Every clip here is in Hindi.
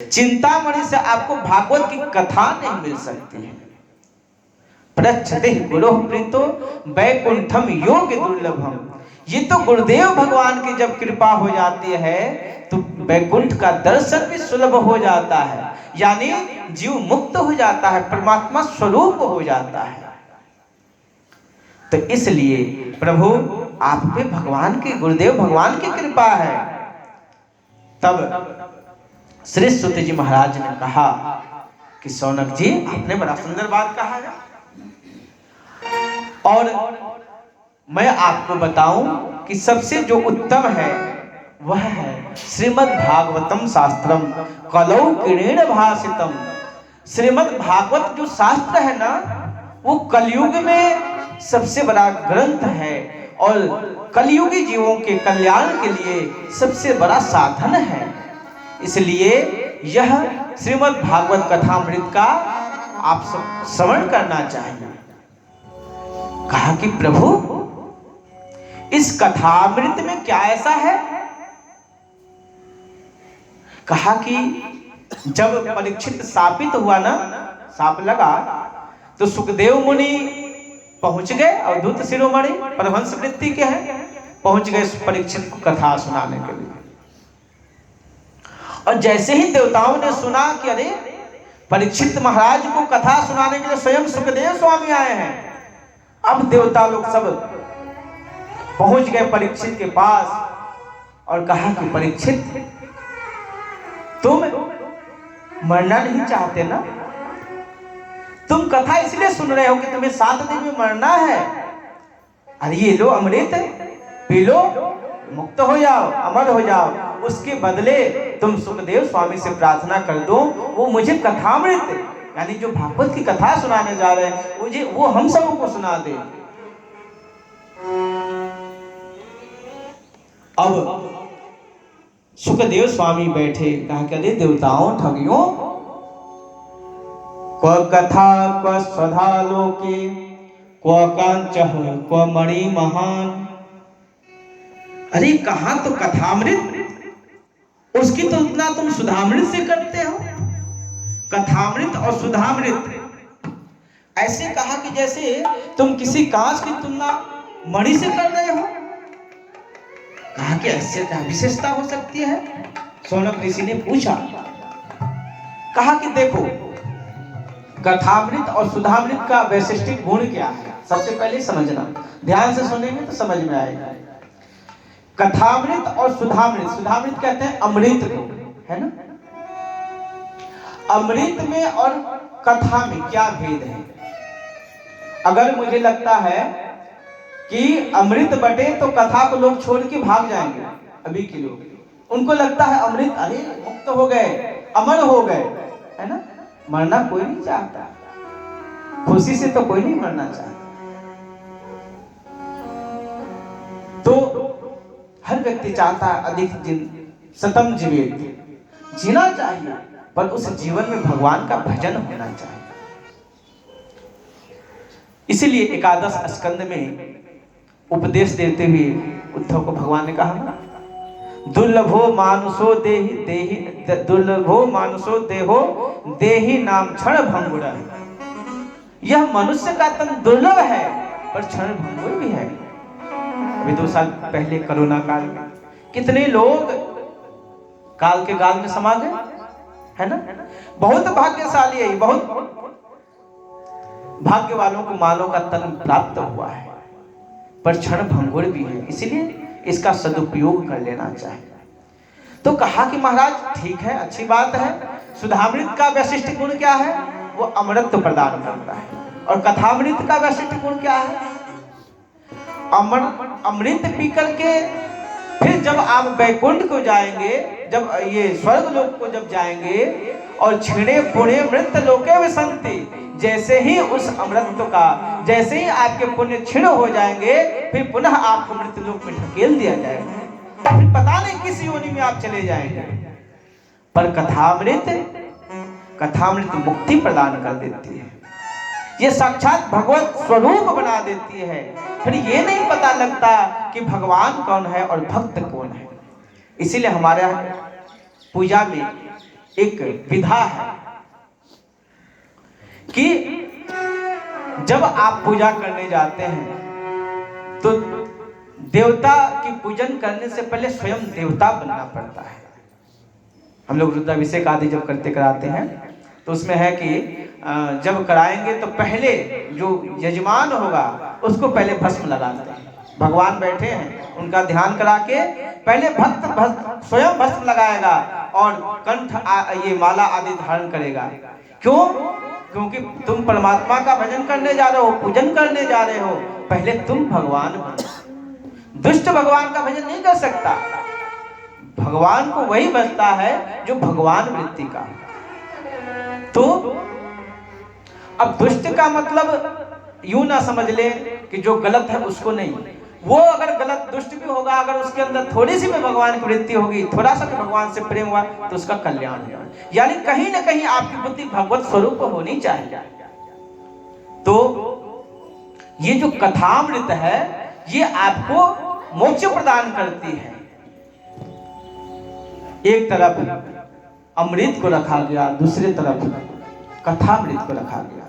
चिंतामणि से आपको भागवत की कथा नहीं मिल सकती है। प्रच्छते गुरु प्रीतो वैकुंठम योग दुर्लभम। ये तो गुरुदेव भगवान की जब कृपा हो जाती है तो वैकुंठ का दर्शन भी सुलभ हो जाता है, यानी जीव मुक्त हो जाता है, परमात्मा स्वरूप हो जाता है। तो इसलिए प्रभु आप पे भगवान की, गुरुदेव भगवान की कृपा है। तब श्री सुत जी महाराज ने कहा कि शौनक जी आपने बड़ा सुंदर बात कहा है, और मैं आपको बताऊं कि सबसे जो उत्तम है वह है श्रीमद् भागवतम शास्त्रम कलौ किरेण भाषितम। श्रीमद् भागवत जो शास्त्र है ना, वो कलयुग में सबसे बड़ा ग्रंथ है और कलयुगी जीवों के कल्याण के लिए सबसे बड़ा साधन है। इसलिए यह श्रीमद् भागवत कथामृत का आप सब श्रवण करना चाहिए। कहा कि प्रभु इस कथामृत में क्या ऐसा है? कहा कि जब परीक्षित शापित हुआ ना, शाप लगा, तो सुखदेव मुनि पहुंच गए, अवधूत शिरोमणि परमहंस वृत्ति के हैं, पहुंच गए परीक्षित को कथा सुनाने के लिए। और जैसे ही देवताओं ने सुना कि अरे परीक्षित महाराज को कथा सुनाने के लिए स्वयं सुखदेव स्वामी आए हैं, अब देवता लोग सब पहुंच गए परीक्षित के पास और कहा कि परीक्षित तुम मरना नहीं चाहते ना? तुम कथा इसलिए सुन रहे हो कि तुम्हें 7 दिन में मरना है। अरे ये लो अमृत पी लो, मुक्त हो जाओ, अमर हो जाओ। उसके बदले तुम सुखदेव स्वामी से प्रार्थना कर दो, वो मुझे कथामृत यानी जो भागवत की कथा सुनाने जा रहे हैं मुझे वो हम सबको सुना दे। अब सुखदेव स्वामी बैठे, कहा कि अरे देवताओं ठगियों, क्व कथा क्व स्वधा लोके क्व कांचः क्व मणि महान। अरे कहा तो कथामृत, उसकी तुलना तुम सुधामृत से करते हो। कथामृत और सुधामृत ऐसे कहा कि जैसे तुम किसी कांच की तुलना मणि से कर रहे हो। कहा कि ऐसे क्या विशेषता हो सकती है? शौनक ऋषि ने पूछा। कहा कि देखो कथामृत और सुधामृत का वैशिष्टिक गुण क्या है, सबसे पहले समझना, ध्यान से सुनेंगे तो समझ में आएगा। कथामृत और सुधामृत, सुधामृत कहते हैं अमृत को, है ना? अमृत में और कथा में क्या भेद है? अगर मुझे लगता है कि अमृत बटे तो कथा को लोग छोड़ के भाग जाएंगे। अभी के लोग उनको लगता है अमृत, अरे मुक्त हो गए, अमर हो गए, है ना? मरना कोई नहीं चाहता, खुशी से तो कोई नहीं मरना चाहता। तो हर व्यक्ति चाहता है अधिक दिन सतम जीवित जीना चाहिए, पर उस जीवन में भगवान का भजन होना चाहिए। इसीलिए एकादश स्कंद में उपदेश देते हुए उद्धव को भगवान ने कहा, दुर्लभो मानुषो देहि देहि दुर्लभो मानुषो देहो देहि नाम क्षण भंगुर। यह मनुष्य का तन दुर्लभ है पर क्षण भंगुर भी है। अभी 2 साल पहले कोरोना काल में कितने लोग काल के गाल में समा गए, है ना? बहुत भाग्यशाली है, बहुत भाग्य वालों को मानव का तन प्राप्त हुआ है, पर क्षण भंगुर भी है, इसलिए इसका सदुपयोग कर लेना चाहिए। तो कहा कि महाराज ठीक है, अच्छी बात है। सुधामृत का वैशिष्ट गुण क्या है? वो अमृत प्रदान करता है। और कथामृत का वैशिष्ट गुण क्या है? अमृत पी करके फिर जब आप वैकुंठ को जाएंगे, जब ये स्वर्ग लोक को जब जाएंगे और क्षीणे पुण्य मृत लोके विसंति, जैसे ही उस अमृत का, जैसे ही आपके पुण्य क्षीण हो जाएंगे, फिर पुनः आपको मृत लोक में ढकेल दिया जाएगा, फिर पता नहीं किस योनि में आप चले जाएंगे। पर कथामृत मुक्ति प्रदान कर देती है, ये साक्षात भगवत स्वरूप बना देती है। फिर ये नहीं पता लगता कि भगवान कौन है और भक्त कौन है। इसीलिए हमारे पूजा में एक विधा है कि जब आप पूजा करने जाते हैं तो देवता की पूजन करने से पहले स्वयं देवता बनना पड़ता है। हम लोग रुद्राभिषेक आदि जब कराते हैं तो उसमें है कि जब कराएंगे तो पहले जो यजमान होगा उसको पहले भस्म लगाते हैं। भगवान बैठे हैं, उनका ध्यान करा के पहले भक्त स्वयं भस्म लगाएगा और कंठ ये माला आदि धारण करेगा। क्यों? क्योंकि तुम परमात्मा का भजन करने जा रहे हो, पूजन करने जा रहे हो, पहले तुम भगवान बनो। दुष्ट भगवान का भजन नहीं कर सकता। भगवान को वही बचता है जो भगवान वृत्ति का। तो अब दुष्ट का मतलब यूं ना समझ ले कि जो गलत है उसको नहीं, वो अगर गलत दुष्ट भी होगा, अगर उसके अंदर थोड़ी सी भी भगवान की वृत्ति होगी, थोड़ा सा भी भगवान से प्रेम हुआ तो उसका कल्याण होगा। यानी कहीं ना कहीं आपकी बुद्धि भगवत स्वरूप होनी चाहिए। तो ये जो कथामृत है ये आपको मोक्ष प्रदान करती है। एक तरफ अमृत को रखा गया, दूसरी तरफ कथामृत को रखा गया।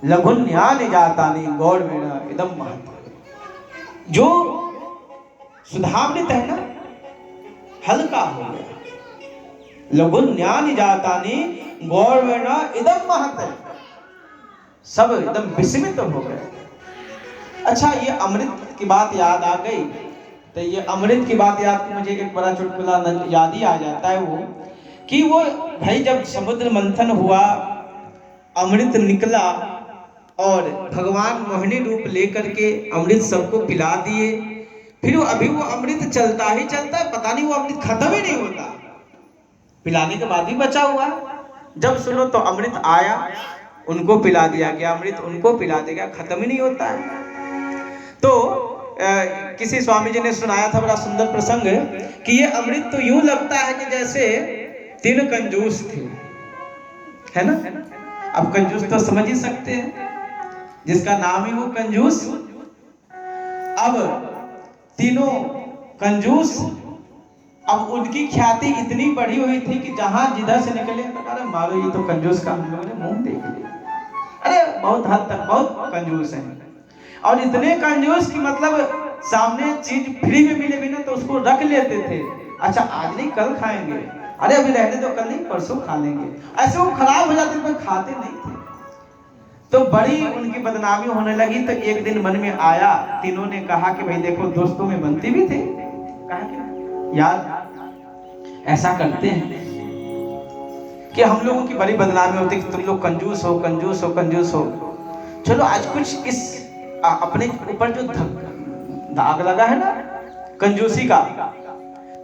लघुन्यानि जातानि गौरवेण इदं महत्। जो सुधामृत है ना, हल्का हो गया। लघुन्यानि जातानि गौरवेण इदं महत्, सब एकदम विस्मित हो गए। अच्छा, ये अमृत की बात याद आ गई तो ये अमृत की बात याद मुझे एक बड़ा चुटकुला याद ही आ जाता है। वो कि वो भाई जब समुद्र मंथन हुआ, अमृत निकला और भगवान मोहिनी रूप लेकर के अमृत सबको पिला दिए। फिर वो अमृत चलता ही चलता है, पता नहीं वो अमृत खत्म ही नहीं होता, पिलाने के बाद भी बचा हुआ। जब सुनो तो अमृत आया, उनको पिला दिया गया, अमृत उनको पिला दिया गया, खत्म ही नहीं होता है। तो किसी स्वामी जी ने सुनाया था बड़ा सुंदर प्रसंग कि ये अमृत तो यूं लगता है कि जैसे 3 कंजूस थे, है ना। अब कंजूस तो समझ ही सकते हैं, जिसका नाम ही वो कंजूस। अब तीनों कंजूस, अब उनकी ख्याति इतनी बढ़ी हुई थी कि जहां जिधर से निकले तो अरे मारो ये तो कंजूस का, हम लोगों ने मुंह देख लिया, अरे बहुत हद तक बहुत कंजूस है। और इतने कंजूस कि मतलब सामने चीज फ्री में मिले भी ना तो उसको रख लेते थे। अच्छा आज नहीं कल खाएंगे, अरे अभी रहने दो, कल नहीं परसों खा लेंगे, ऐसे वो खराब हो जाते, कोई खाते नहीं थे। तो बड़ी उनकी बदनामी होने लगी। तो एक दिन मन में आया, तीनों ने कहा कि भाई देखो दोस्तों में बनती भी थे, कहा कि यार ऐसा करते हैं कि हम लोगों की बड़ी बदनामी होती है कि तुम लोग कंजूस हो, कंजूस हो, कंजूस हो। चलो आज कुछ इस अपने ऊपर जो दाग लगा है ना कंजूसी का,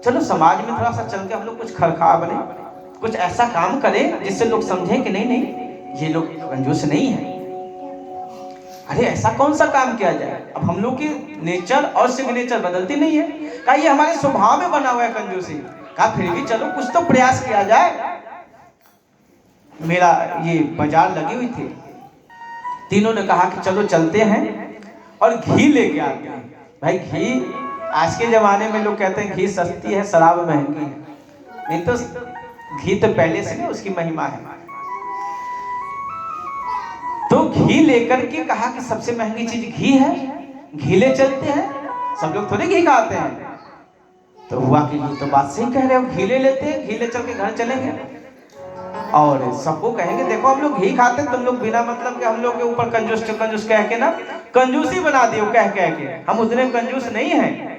चलो समाज में थोड़ा सा चल के हम लोग कुछ खरखा बने, कुछ ऐसा काम करें जिससे लोग समझें कि नहीं नहीं ये लोग कंजूस नहीं है। अरे ऐसा कौन सा काम किया जाए। अब हम लोग की नेचर और सिग्नेचर बदलती नहीं है, कहा ये हमारे स्वभाव में बना हुआ है कंजूसी। कहा फिर भी चलो कुछ तो प्रयास किया जाए। मेरा ये बाजार लगी हुई थी, तीनों ने कहा कि चलो चलते हैं और घी लेके आते हैं। भाई घी आज के जमाने में लोग कहते हैं घी सस्ती है, शराब महंगी है, नहीं तो घी तो पहले से नहीं उसकी महिमा है। तो घी लेकर के कहा कि सबसे महंगी चीज घी है, घी ले चलते हैं, सब लोग थोड़े घी खाते हैं। तो हुआ कि ये तो बात सही कह रहे हो, घी ले लेते हैं, घी ले चल के घर चलेंगे और सबको कहेंगे देखो हम लोग घी खाते हैं, तुम लोग बिना मतलब के हम लोग के ऊपर कंजूस कंजूस कह के ना कंजूसी बना दियो, कह कह के हम उतने कंजूस नहीं हैं।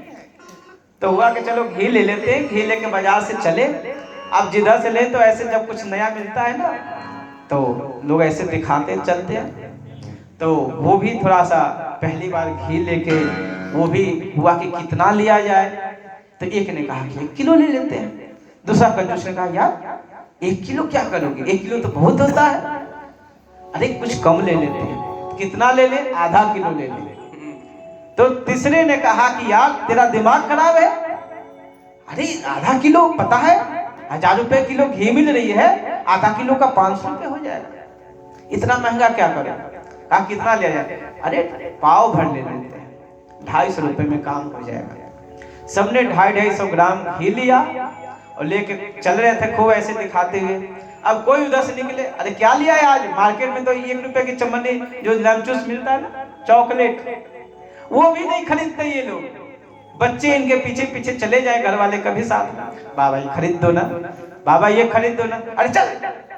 तो हुआ कि चलो घी ले लेते हैं, घी लेके बाजार से चले। अब जिधर से ले तो ऐसे जब कुछ नया मिलता है ना तो लोग ऐसे दिखाते चलते हैं। तो वो भी थोड़ा सा पहली बार घी लेके वो भी हुआ कि कितना लिया जाए। तो एक ने कहा कि 1 किलो ले लेते हैं, दूसरा कंजूस ने कहा यार 1 किलो क्या करोगे, 1 किलो तो बहुत होता है, अरे कुछ कम ले लेते हैं। कितना ले ले, आधा किलो ले ले। तो तीसरे ने कहा कि यार तेरा दिमाग खराब है, अरे आधा किलो पता है 1000 रुपए किलो घी मिल रही है, आधा किलो का 500 रुपए हो जाएगा, इतना महंगा क्या करें। कहा कितना लिया जाए, अरे पाव भर ले लेते हैं, 250 रुपए में काम हो जाएगा। सबने 250-250 ग्राम घी लिया और लेके चल रहे थे खूब ऐसे दिखाते हुए। अब कोई उधर से निकले, अरे क्या लिया है आज? मार्केट में तो 1 रुपए की चमनी जो लमचूस मिलता है ना, चॉकलेट, वो भी नहीं खरीदते ये लोग। बच्चे इनके पीछे पीछे चले जाए, घर वाले कभी साथ, बाबा ये खरीद दो ना, बाबा ये खरीद दो ना। अरे चल,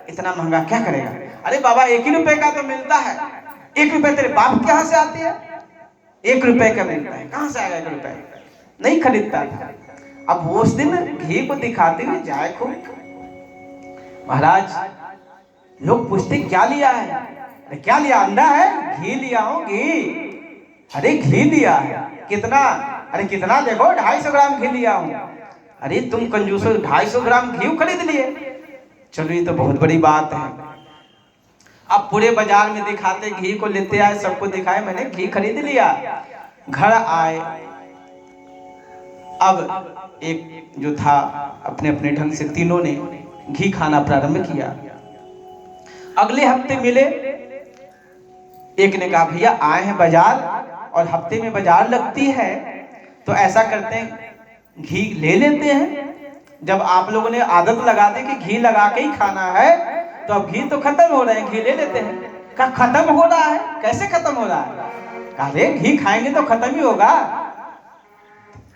इतना महंगा क्या करेगा? अरे बाबा 1 ही रुपए का तो मिलता है। 1 रुपए तेरे बाप कहाँ से आती है? 1 रुपए का मिलता है, कहाँ से आएगा 1 रुपए? नहीं खरीदता था। अब वो उस दिन घी को दिखाते हुए जाए खूब। महाराज, लोग पूछते क्या लिया है? अरे क्या लिया? अंडा है? घी लिया हूं, घी। अरे घी लिया है, कितना? अरे कितना? देखो 250 ग्राम घी लिया हूं। अरे तुम कंजूसो, 250 ग्राम घी खरीद लिए? चलो ये तो बहुत बड़ी बात है। अब पूरे बाजार में दिखाते, घी को लेते आए, सबको दिखाए मैंने घी खरीद लिया। घर आए, अब एक जो था अपने अपने ढंग से तीनों ने घी खाना प्रारंभ किया। अगले हफ्ते मिले, एक ने कहा भैया आए हैं बाजार और हफ्ते में बाजार लगती है, तो ऐसा करते हैं घी ले लेते हैं। जब आप लोगों ने आदत लगा दी कि घी लगा के ही खाना है, तो अब घी तो खत्म हो रहे हैं, घी ले लेते हैं। कहा खत्म हो रहा है? कैसे खत्म हो रहा है? कहा रे घी खाएंगे तो खत्म ही होगा।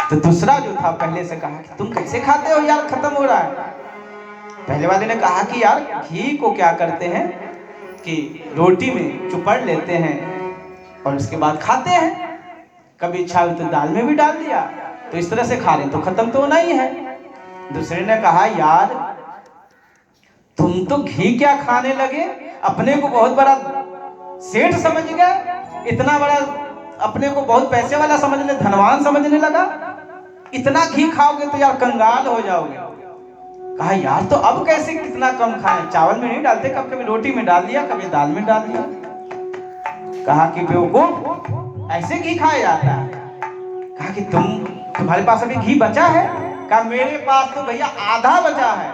तो दूसरा जो था पहले से कहा कि तुम कैसे खाते हो यार, खत्म हो रहा है। पहले वाले ने कहा कि यार घी को क्या करते हैं कि रोटी में चुपड़ लेते हैं और उसके बाद खाते हैं। कभी इच्छा हुई तो दाल में भी डाल दिया, तो इस तरह से खा रहे तो खत्म तो होना ही है। दूसरे ने कहा यार तुम तो घी क्या खाने लगे, अपने को बहुत बड़ा सेठ समझ गए, इतना बड़ा अपने को बहुत पैसे वाला समझने, धनवान समझने लगा। इतना घी खाओगे तो यार कंगाल हो जाओगे। कहा यार तो अब कैसे कितना कम खाएं? चावल में नहीं डालते, कभी रोटी में डाल दिया, कभी दाल में डाल दिया। कहा कि बेवकूफ, ऐसे घी खाया जाता है? कहा कि तुम्हारे पास अभी घी बचा है? कहा मेरे पास तो भैया आधा बचा है,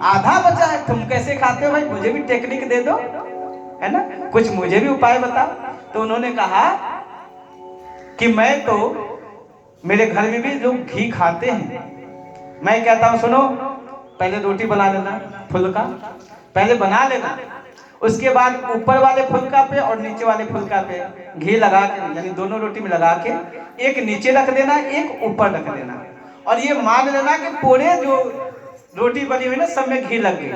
आधा बचा है। तुम कैसे खाते हो भाई? मुझे भी टेक्निक दे दो, है ना, कुछ मुझे भी उपाय बताओ। तो उन्होंने कहा कि मैं तो, मेरे घर में भी लोग घी खाते हैं। मैं कहता हूं सुनो, पहले रोटी बना लेना, फुल्का पहले बना लेना, उसके बाद ऊपर वाले फुल्का पे और नीचे वाले फुल्का पे घी लगा के, यानी दोनों रोटी में लगा के, एक नीचे रख देना, एक ऊपर रख देना, और ये मान लेना कि पूरे जो रोटी बनी हुई ना सब में घी लग गई।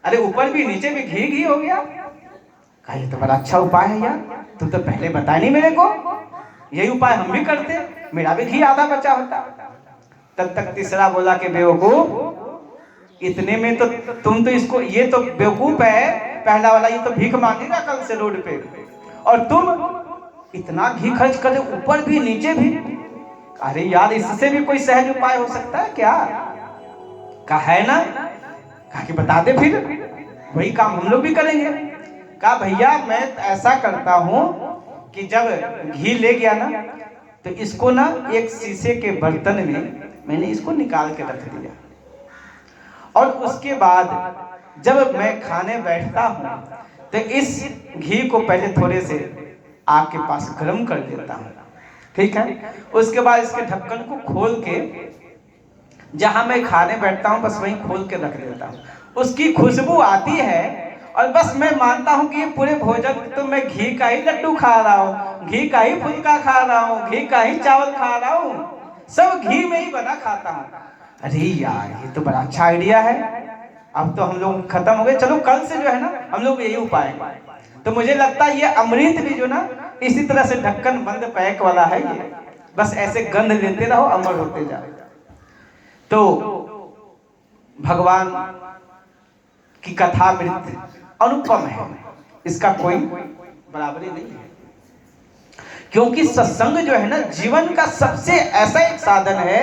अरे ऊपर भी नीचे भी घी घी हो गया। कहा ये तो बड़ा अच्छा उपाय है यार, तुम तो पहले बताया नहीं मेरे को, यही उपाय हम भी करते, मेरा भी घी आधा बचा होता। तब तक तीसरा बोला कि बेवकूफ, इतने में तो तुम तो इसको, ये तो बेवकूफ है पहला वाला, ये तो भीख मांगेगा कल से रोड पे, और तुम इतना घी खर्च कर रहे ऊपर भी नीचे भी। अरे यार इससे भी कोई सहज उपाय हो सकता है क्या? कहा है ना। कहा कि बता दे, फिर वही काम हम लोग भी करेंगे। कहा भैया मैं ऐसा करता हूं कि जब घी ले गया ना, तो इसको ना एक शीशे के बर्तन में मैंने इसको निकाल के रख दिया, और उसके बाद जब मैं खाने बैठता हूं तो इस घी को पहले थोड़े से आग के पास गर्म कर देता हूं, ठीक है। उसके बाद इसके ढक्कन को खोल के, जहां मैं खाने बैठता हूं बस वहीं खोल के रख देता हूं। उसकी खुशबू आती है और बस मैं मानता हूं कि ये पूरे भोजन तो मैं घी का ही लड्डू खा रहा हूं, घी का ही फुल्का खा रहा हूं, घी का ही चावल खा रहा हूं, सब घी में ही बना खाता हूं। अरे यार ये तो बड़ा अच्छा आइडिया है, अब तो हम लोग खत्म हो गए। चलो कल से जो है ना हम लोग यही उपाय। तो मुझे लगता है ये अमृत भी जो ना इसी तरह से ढक्कन बंद पैक वाला है, ये बस ऐसे गंध लेते रहो, अमर होते जाओ। तो भगवान की कथा मृत अनुपम है, इसका कोई बराबरी नहीं है। क्योंकि सत्संग जो है ना जीवन का सबसे ऐसा एक साधन है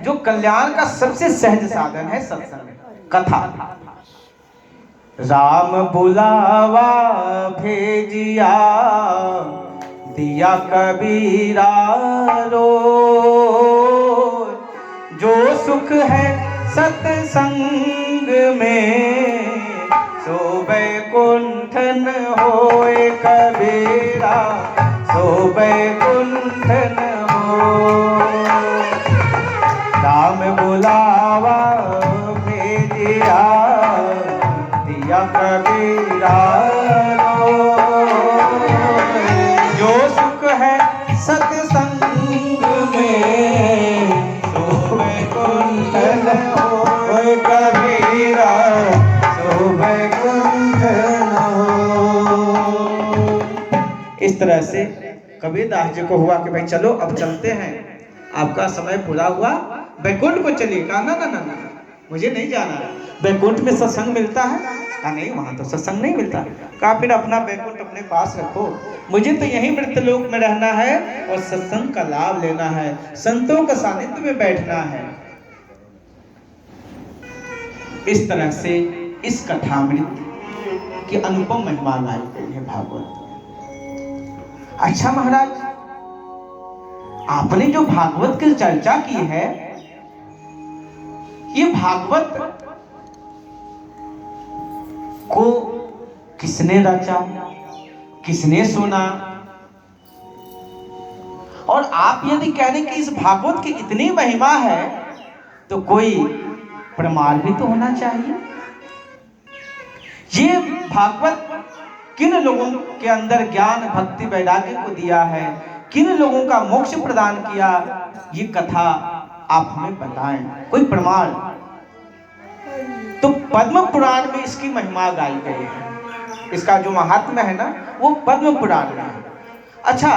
जो कल्याण का सबसे सहज साधन है, सत्संग कथा। राम बुलावा भेजिया दिया कबीरा रो, जो सुख है सत्संग में सो बैकुंठन होए कबीरा, सो बैकुंठन हो। राम बुलावा भेजिया कबीरा जो सुख है सत्संग में सो वैकुंठ न होए कबीरा सो वैकुंठ न हो। इस तरह से कबीरदास जी को हुआ कि भाई चलो अब चलते हैं, आपका समय पूरा हुआ, वैकुंठ को चलिए। कहा ना ना ना ना, मुझे नहीं जाना। वैकुंठ में सत्संग मिलता है? कहा नहीं, वहां तो सत्संग नहीं मिलता। कहा फिर अपना वैकुंठ अपने पास रखो, मुझे तो यहीं मृतलोक में रहना है और सत्संग का लाभ लेना है, संतों के सानिध्य में बैठना है। इस तरह से इस कथामृत की अनुपम महिमा गाई गई है भागवत में। अच्छा महाराज, आपने जो भागवत की चर्चा की है, ये भागवत को किसने रचा, किसने सुना? और आप यदि कह रहे कि इस भागवत की इतनी महिमा है तो कोई प्रमाण भी तो होना चाहिए। ये भागवत किन लोगों के अंदर ज्ञान भक्ति वैराग्य को दिया है, किन लोगों का मोक्ष प्रदान किया, ये कथा आप हमें बताएं, कोई प्रमाण। तो पद्म पुराण में इसकी महिमा गाई गई है, इसका जो महात्म्य है ना वो पद्म पुराण में है। अच्छा,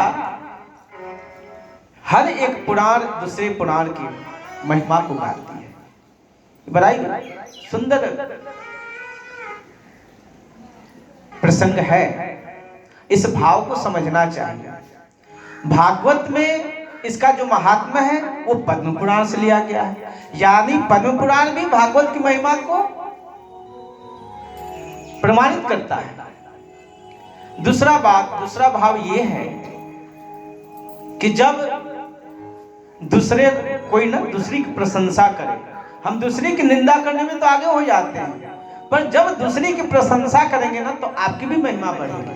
हर एक पुराण दूसरे पुराण की महिमा को गाती है, बड़ी सुंदर प्रसंग है, इस भाव को समझना चाहिए। भागवत में इसका जो महात्म्य है वो पद्म पुराण से लिया गया है, यानी पद्म पुराण भी भागवत की महिमा को प्रमाणित करता है। दूसरा भाव ये है कि जब दूसरे कोई ना दूसरी की प्रशंसा करे, हम दूसरी की निंदा करने में तो आगे हो जाते हैं, पर जब दूसरी की प्रशंसा करेंगे ना तो आपकी भी महिमा बढ़ेगी,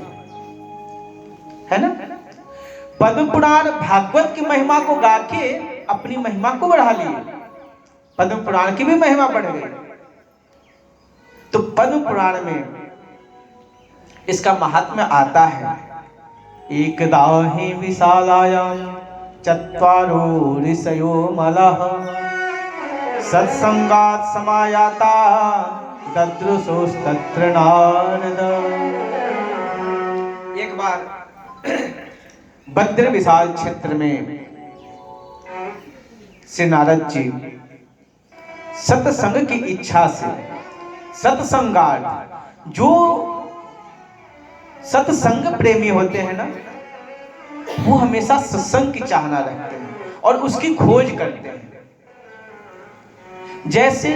है ना। पद्म पुराण भागवत की महिमा को गा के अपनी महिमा को बढ़ा लिए, पद्म पुराण की भी महिमा बढ़ गई। तो पद्म पुराण में इसका महात्म्य आता है, एकदा हि विशालायां चत्वारो ऋषयो मलः सत्संगात् समायाता ददृशोस्तत्र नारद। एक बार बद्र विशाल क्षेत्र में श्री नारद जी सत्संग की इच्छा से, सत्संगार्थ, जो सत्संग प्रेमी होते हैं ना वो हमेशा सत्संग की चाहना रखते हैं और उसकी खोज करते हैं। जैसे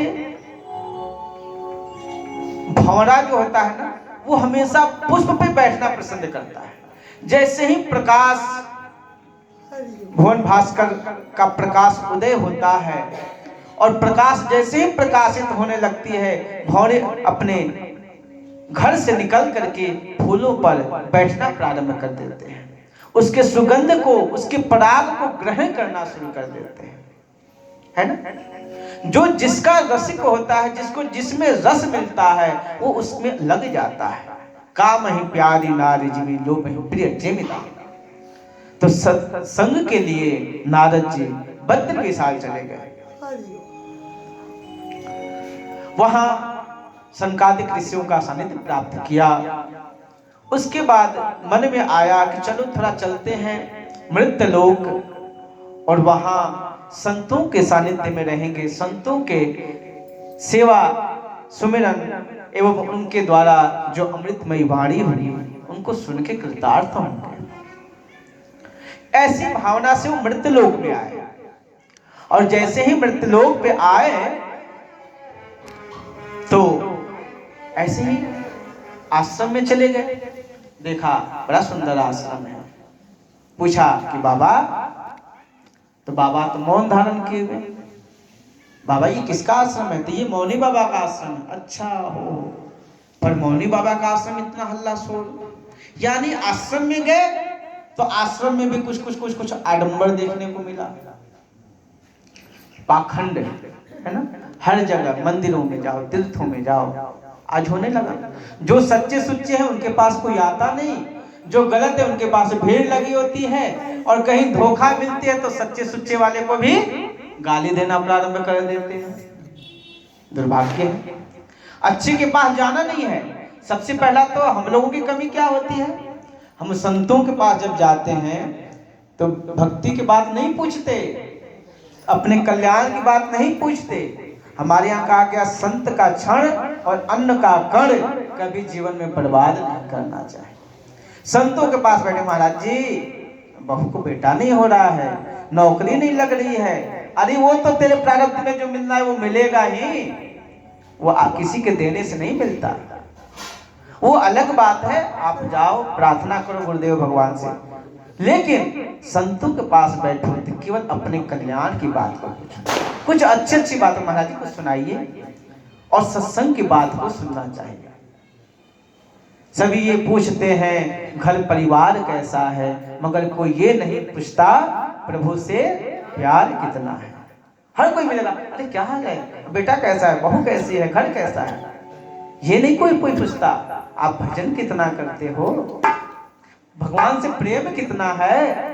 भंवरा जो होता है ना वो हमेशा पुष्प पे बैठना पसंद करता है, जैसे ही प्रकाश भुवन भास्कर का प्रकाश उदय होता है और प्रकाश जैसे ही प्रकाशित होने लगती है, भंवरे अपने घर से निकल करके फूलों पर बैठना प्रारंभ कर देते हैं, उसके सुगंध को, उसके पराग को ग्रहण करना शुरू कर देते हैं, है ना। जो जिसका रसिक होता है, जिसको जिसमें रस मिलता है वो उसमें लग जाता है। काम ही प्यारी नारी जिमी लोभ ही प्रिय जेमिता। तो सत्संग के लिए नारद जी बद्र विशाल चले गए। वहां संकादिक ऋषियों का सानिध्य प्राप्त किया। उसके बाद मन में आया कि चलो थोड़ा चलते हैं मृत्यलोक और वहां संतों के सानिध्य में रहेंगे, संतों के सेवा सुमिरन एवं उनके द्वारा जो अमृतमयी वाणी हुई उनको सुन के कृतार्थ होंगे। ऐसी भावना से वो मृत्यलोक में आए और जैसे ही मृत्यलोक पे आए तो ऐसे ही आश्रम में चले गए। देखा बड़ा सुंदर आश्रम है, पूछा कि बाबा, तो बाबा तो मौन धारण किए हुए। बाबा ये किसका आश्रम है? तो ये मौनी बाबा का आश्रम है। अच्छा हो, पर मौनी बाबा का आश्रम इतना हल्ला शोर, यानी आश्रम में गए तो आश्रम में भी कुछ आडंबर देखने को मिला, पाखंड, है ना। हर जगह मंदिरों में जाओ, तीर्थों में जाओ, आज होने लगा। जो सच्चे सुच्चे हैं उनके पास कोई आता नहीं, जो गलत है उनके पास भीड़ लगी होती है, और कहीं धोखा मिलती है तो सच्चे सुच्चे वाले को भी गाली देना प्रारंभ कर देते हैं। दुर्भाग्य है। अच्छे के पास जाना नहीं है। सबसे पहला तो हम लोगों की कमी क्या होती है, हम संतों के पास जब जाते हैं तो भक्ति की बात नहीं पूछते, अपने कल्याण की बात नहीं पूछते। हमारे यहाँ कहा गया संत का क्षण और अन्न का कण कभी जीवन में बर्बाद नहीं करना चाहिए। संतों के पास बैठे, महाराज जी बहू को बेटा नहीं हो रहा है, नौकरी नहीं लग रही है, अरे वो तो तेरे प्रारब्ध में जो मिलना है वो मिलेगा ही, वो किसी के देने से नहीं मिलता, वो अलग बात है। आप जाओ प्रार्थना करो गुरुदेव भगवान से, लेकिन संतों के पास बैठो तो केवल अपने कल्याण की बात को पूछो। कुछ अच्छी अच्छी बातें महाराज जी को सुनाइए, और सत्संग की बात को सुनना चाहिए। सभी ये पूछते हैं घर परिवार कैसा है, मगर कोई ये नहीं पूछता प्रभु से प्यार कितना है। हर कोई मिलेगा, अरे क्या हाल है, बेटा कैसा है, बहू कैसी है, घर कैसा है, ये नहीं कोई पूछता। आप भजन कितना करते हो, भगवान से प्रेम कितना है।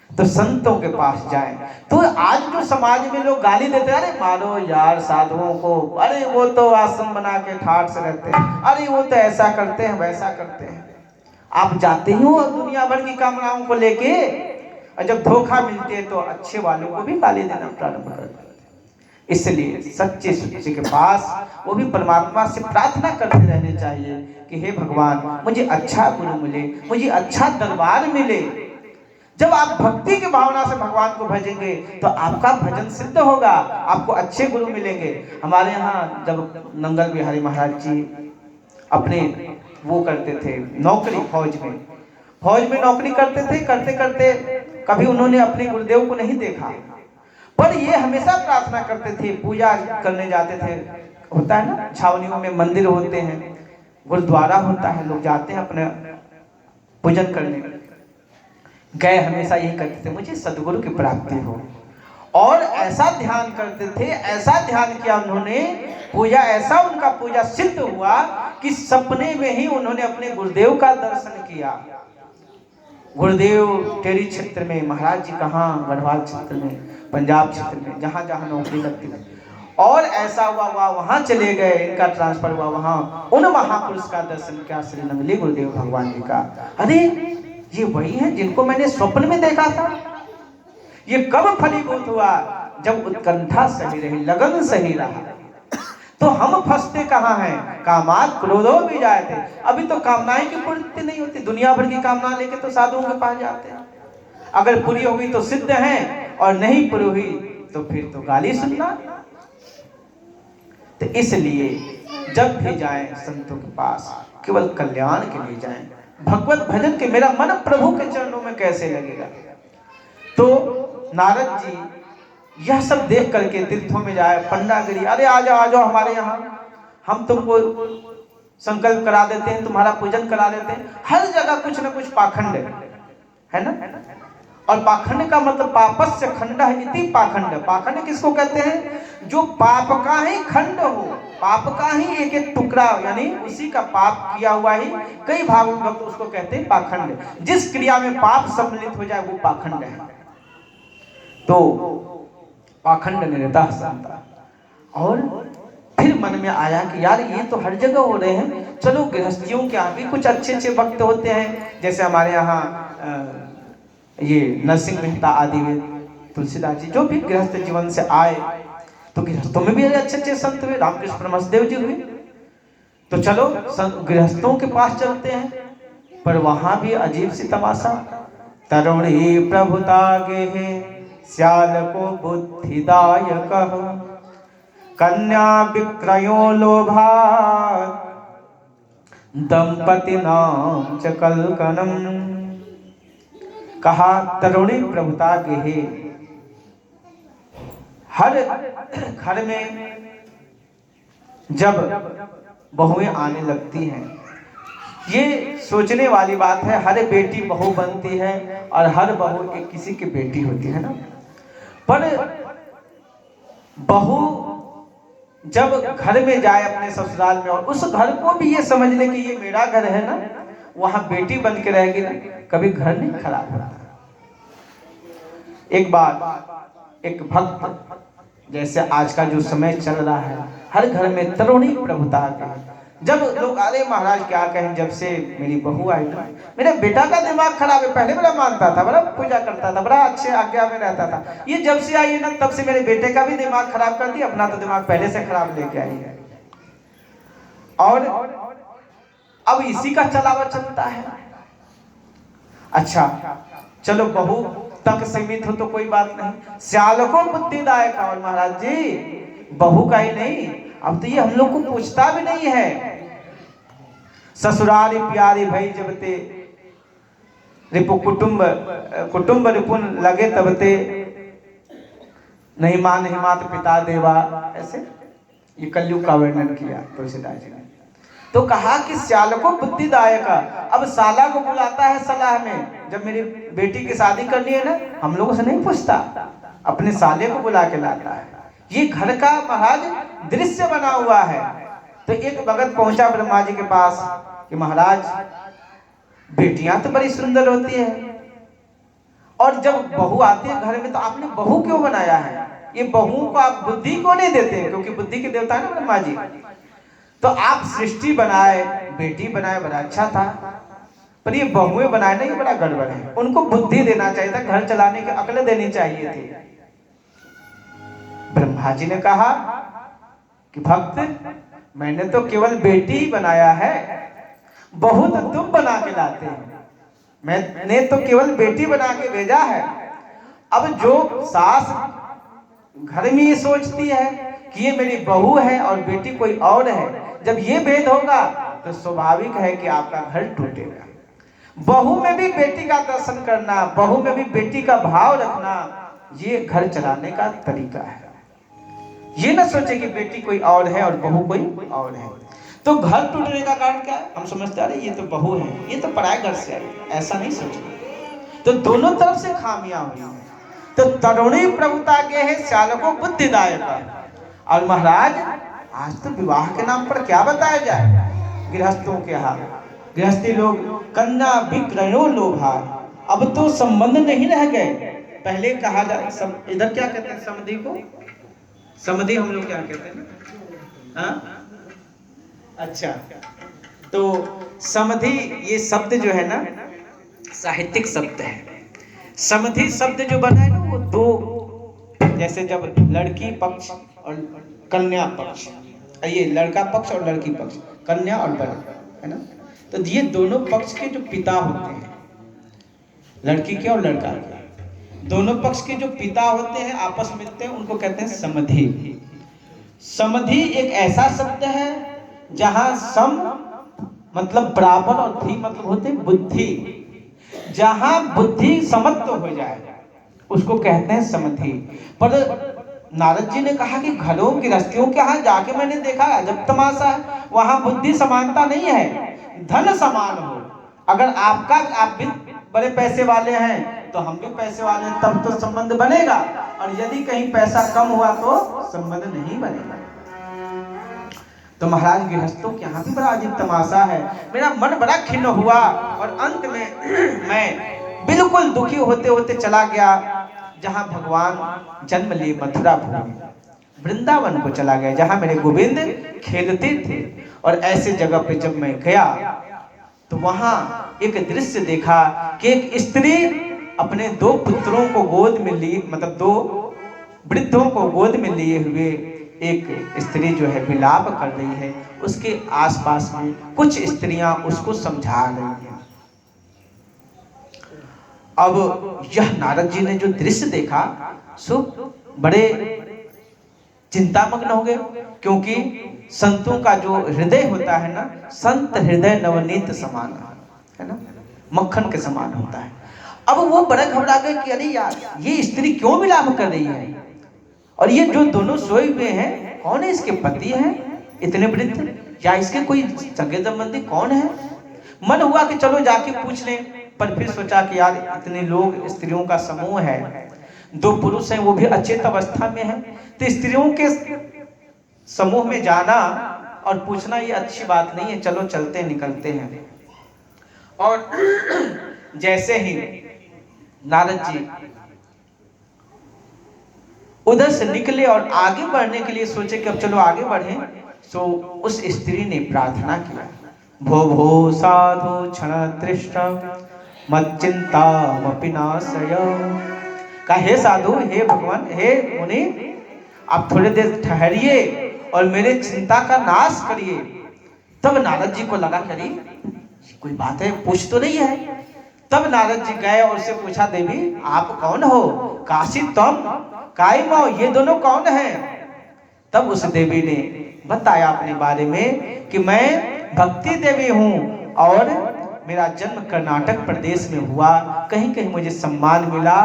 तो संतों के पास जाएं। तो आज जो समाज में लोग गाली देते हैं, अरे मारो यार साधुओं को, अरे वो तो आश्रम बना के ठाट से रहते हैं, अरे वो तो ऐसा करते हैं वैसा करते हैं। आप जाते हो दुनिया भर की कामनाओं को लेके, और जब धोखा मिलते है तो अच्छे वालों को भी गाली देना प्रारंभ कर देते हैं। इसलिए सच्चे सच्चे के पास, वो भी परमात्मा से प्रार्थना करते रहने चाहिए कि हे भगवान मुझे अच्छा गुरु मिले, मुझे अच्छा दरबार मिले। जब आप भक्ति की भावना से भगवान को भजेंगे तो आपका भजन सिद्ध होगा, आपको अच्छे गुरु मिलेंगे। हमारे यहाँ जब नंगल बिहारी महाराज जी अपने वो करते थे नौकरी, फौज में नौकरी करते थे, करते करते कभी उन्होंने अपने गुरुदेव को नहीं देखा, पर ये हमेशा प्रार्थना करते थे, पूजा करने जाते थे। होता है ना छावनियों में मंदिर होते हैं, गुरुद्वारा होता है, लोग जाते हैं अपने पूजन करने। गए हमेशा यही करते थे, मुझे सदगुरु की प्राप्ति हो, और ऐसा ध्यान करते थे, ऐसा ध्यान किया उन्होंने, पूजा ऐसा उनका पूजा सिद्ध हुआ कि सपने में ही उन्होंने अपने गुरुदेव का दर्शन किया। गुरुदेव टेरी क्षेत्र में, महाराज जी कहाँ, गढ़वाल क्षेत्र में, पंजाब क्षेत्र में, जहाँ जहाँ नौकरी लगती थी, और ऐसा हुआ वहाँ चले गए, इनका ट्रांसफर हुआ वहाँ, उन महापुरुष का दर्शन किया, श्री नंगली गुरुदेव भगवान जी का। अरे ये वही है जिनको मैंने स्वप्न में देखा था। ये कब फलीभूत हुआ, जब उत्कंठा सही रही, लगन सही रहा। तो हम फंसते कहाँ हैं, कामात क्रोधो भी जाए थे। अभी तो कामनाएं की पूर्ति नहीं होती, दुनिया भर की कामना लेके तो साधुओं के पास जाते हैं। अगर पूरी होगी तो सिद्ध है, और नहीं पूरी हुई तो फिर तो गाली सुनना। तो इसलिए जब भी जाएं संतों के पास केवल कल्याण के लिए जाएं, भगवत भजन के, मेरा मन प्रभु के चरणों में कैसे लगेगा। तो नारद जी यह सब देख करके तीर्थों में जाए, पंडागिरी, अरे आ जाओ हमारे यहाँ, हम तुमको संकल्प करा देते हैं, तुम्हारा पूजन करा देते हैं। हर जगह कुछ न कुछ पाखंड है ना, और पाखंड का मतलब पापस्य खंड इति पाखंड। पाखंड किसको कहते हैं, जो पाप का ही खंड हो, पाप का ही एक एक टुकड़ा, यानी उसी का पाप किया हुआ ही कई भागों में उसको कहते हैं पाखंड। जिस क्रिया में पाप सम्मिलित हो जाए वो पाखंड है। तो पाखंड निरता संता। और फिर मन में आया कि यार ये तो हर जगह हो रहे हैं, चलो गृहस्थियों के यहाँ भी कुछ अच्छे अच्छे भक्त होते हैं, जैसे हमारे यहाँ ये नरसिंह मेहता आदि, तुलसीदास जी, जो भी गृहस्थ जीवन से आए, तो गृहस्थों में भी अच्छे अच्छे संत हुए, रामकृष्ण परमहंसदेव जी हुए। तो चलो गृहस्थों के पास चलते हैं, पर वहां भी अजीब सी तमाशा। तरुणी प्रभुता गे श्याल को बुद्धिदायक, कन्या विक्रयो लोभा दंपति नाम च कलकनम। कहा तरुणी प्रभुता गे, हर घर में जब बहुएं आने लगती हैं, ये सोचने वाली बात है, हर बेटी बहू बनती है और हर बहू एक किसी की बेटी होती है ना। पर बहू जब घर में जाए अपने ससुराल में और उस घर को भी ये समझ ले कि ये मेरा घर है ना, वहां बेटी बन के रहेगी ना, कभी घर नहीं खराब होता। एक बार एक भक्त, जैसे आज का जो समय चल रहा है, हर घर में तरुणी प्रभुता के, जब लोग अरे महाराज क्या कहें, जब से मेरी बहू आई ना, मेरे बेटा का दिमाग खराब है। पहले बड़ा मानता था, बड़ा पूजा करता था, बड़ा अच्छे आज्ञा में रहता था। ये जब से आई है ना, तब से मेरे बेटे का भी दिमाग खराब कर दिया, अपना तो दिमाग पहले से खराब लेके आई है। और अब इसी का चलावा चलता है। अच्छा चलो बहू तक सीमित हो तो कोई बात नहीं, स्याल को बुद्धिदायक। और महाराज जी बहू का ही नहीं, अब तो ये हम लोग को पूछता भी नहीं है। ससुराली प्यारी भई जबते, रिपु कुटुंब रिपुन लगे तबते, नहीं मां नहीं मात पिता देवा। ऐसे ये कलयुग का वर्णन किया तुलसीदास जी ने। तो कहा कि स्याल को बुद्धिदायक। अब साला को बुलाता है सलाह में, जब मेरी बेटी की शादी करनी है ना, हम लोगों से नहीं पूछता, अपने साले को बुला के लाता है। ये घर का महाराज दृश्य बना हुआ है। तो एक भगत पहुंचा ब्रह्मा जी के पास कि महाराज बेटियां तो बड़ी सुंदर होती है, और जब बहू आती है घर में तो आपने बहू क्यों बनाया है? ये बहू को आप बुद्धि को नहीं देते, क्योंकि बुद्धि के देवता है ना ब्रह्मा जी। तो आप सृष्टि बनाए, बेटी बनाए, बड़ा अच्छा था, पर ये बहुएं बनाए ना, ये बड़ा गड़बड़ है। उनको बुद्धि देना चाहिए था, घर चलाने की अकल देनी चाहिए थी। ब्रह्मा जी ने कहा कि भक्त मैंने तो केवल बेटी ही बनाया है, बहू तो तुम बना के लाते हैं, मैंने तो केवल बेटी बना के भेजा है। अब जो सास घर में ये सोचती है कि ये मेरी बहू है और बेटी कोई और है, जब ये भेद होगा तो स्वाभाविक है कि आपका घर टूटेगा। बहू में भी बेटी का दर्शन करना, बहू में भी बेटी का भाव रखना, ये घर चलाने का तरीका है। ये ना सोचे कि बेटी कोई और है और बहू कोई और है। तो घर टूटने का कारण क्या है? हम समझते आ रहे ये तो बहू है, ये तो पराये घर से आई, ऐसा नहीं सोचना। तो दोनों तरफ से खामियां हुई हैं। तो तरुणी प्रभुता के है, श्यालको बुद्धिदायक। और महाराज आज तो विवाह के नाम पर क्या बताया जाए, गृहस्थों के हाल, गृहस्थी लोग कन्या विक्रयो लोभा। अब तो संबंध नहीं रह गए। पहले कहा जाए सब, इधर क्या कहते हैं समधि को, समधि हम लोग क्या कहते हैं ना, हाँ? अच्छा, तो समधि ये शब्द जो है ना साहित्यिक शब्द है। समधि शब्द जो बना है ना, वो दो, जैसे जब लड़की पक्ष और कन्या पक्ष, ये लड़का पक्ष और लड़की पक्ष, कन्या और वर, है ना, तो ये दोनों पक्ष के जो पिता होते हैं, लड़की के और लड़का के, दोनों पक्ष के जो पिता होते हैं आपस में मिलते हैं, उनको कहते हैं समधि। समधि एक ऐसा शब्द है जहां सम मतलब बराबर और धी मतलब होते बुद्धि, जहां बुद्धि समत्व हो जाए उसको कहते हैं समधि। पर नारद जी ने कहा कि घरों गृहस्थियों के यहाँ जाके मैंने देखा जब तमाशा है, वहां बुद्धि समानता नहीं है, धन समान हो। अगर आप भी बड़े पैसे वाले हैं तो हम भी पैसे वाले हैं, तब तो संबंध बनेगा, और यदि कहीं पैसा कम हुआ तो संबंध नहीं बनेगा। तो महाराज गृहस्थों के यहाँ भी बड़ा अजीब तमाशा है। मेरा मन बड़ा खिन्न हुआ और अंत में मैं बिल्कुल दुखी होते होते चला गया जहाँ भगवान जन्म लिए, मथुरा भूमि वृंदावन को चला गया, जहाँ मेरे गोविंद खेलते थे। और ऐसे जगह पे जब मैं गया तो वहाँ एक दृश्य देखा कि एक स्त्री अपने दो पुत्रों को गोद में लिए, मतलब दो वृद्धों को गोद में लिए हुए एक स्त्री जो है विलाप कर रही है। उसके आसपास में कुछ स्त्रियां उसको समझा रही हैं। अब यह नारद जी ने जो दृश्य देखा सो बड़े चिंतामग्न हो गए, क्योंकि संतों का जो हृदय होता है ना, संत हृदय नवनीत समान है ना, मक्खन के समान होता है। अब वो बड़े घबरा गए कि अरे यार ये स्त्री क्यों विलाप कर रही है, और ये जो दोनों सोए हुए हैं कौन है, इसके पति हैं इतने वृद्ध, या इसके कोई सगे संबंधी कौन है। मन हुआ कि चलो जाके पूछ लें, पर फिर सोचा कि यार इतने लोग, स्त्रियों का समूह है, दो पुरुष हैं वो भी अचेत अवस्था में हैं, तो स्त्रियों के समूह में जाना और पूछना ये अच्छी बात नहीं है, चलो चलते निकलते हैं। और जैसे ही नारद जी उधर से निकले और आगे बढ़ने के लिए सोचे कि अब चलो आगे बढ़ें, तो उस स्त्री ने प्रार्थना किया, भो भो साधु क्षण तृष्ट मच्चिंता मपिनाशय। कहा हे साधु, हे भगवान, हे मुनि, आप थोड़ी देर ठहरिए और मेरे चिंता का नाश करिए। तब नारद जी को लगा करी कोई बात है, पूछ तो नहीं है। तब नारद जी गए और उससे पूछा, देवी आप कौन हो? काशी तुम काय माओ, ये दोनों कौन हैं? तब उस देवी ने बताया अपने बारे में कि मैं भक्ति देवी हूँ और मेरा जन्म कर्नाटक प्रदेश में हुआ, कहीं कहीं मुझे सम्मान मिला,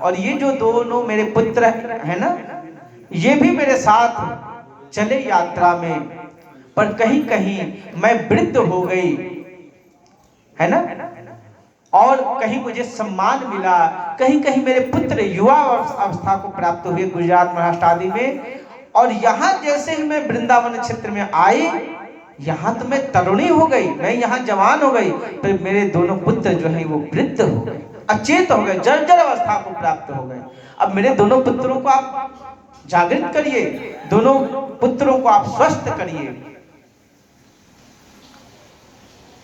और ये जो दोनों मेरे पुत्र है ना, ये भी मेरे साथ चले यात्रा में, पर कहीं कहीं मैं वृद्ध हो गई है ना, और कहीं मुझे सम्मान मिला, कहीं कहीं मेरे पुत्र युवा अवस्था को प्राप्त हुए गुजरात महाराष्ट्र आदि में, और यहाँ जैसे ही मैं वृंदावन क्षेत्र में आई, यहाँ तो मैं तरुणी हो गई, मैं यहाँ जवान हो गई, पर मेरे दोनों पुत्र जो है वो वृद्ध हो गए, अचेत हो गए, जर्जर अवस्था को प्राप्त हो गए। अब मेरे दोनों पुत्रों को आप जागृत करिए, दोनों पुत्रों को आप स्वस्थ करिए।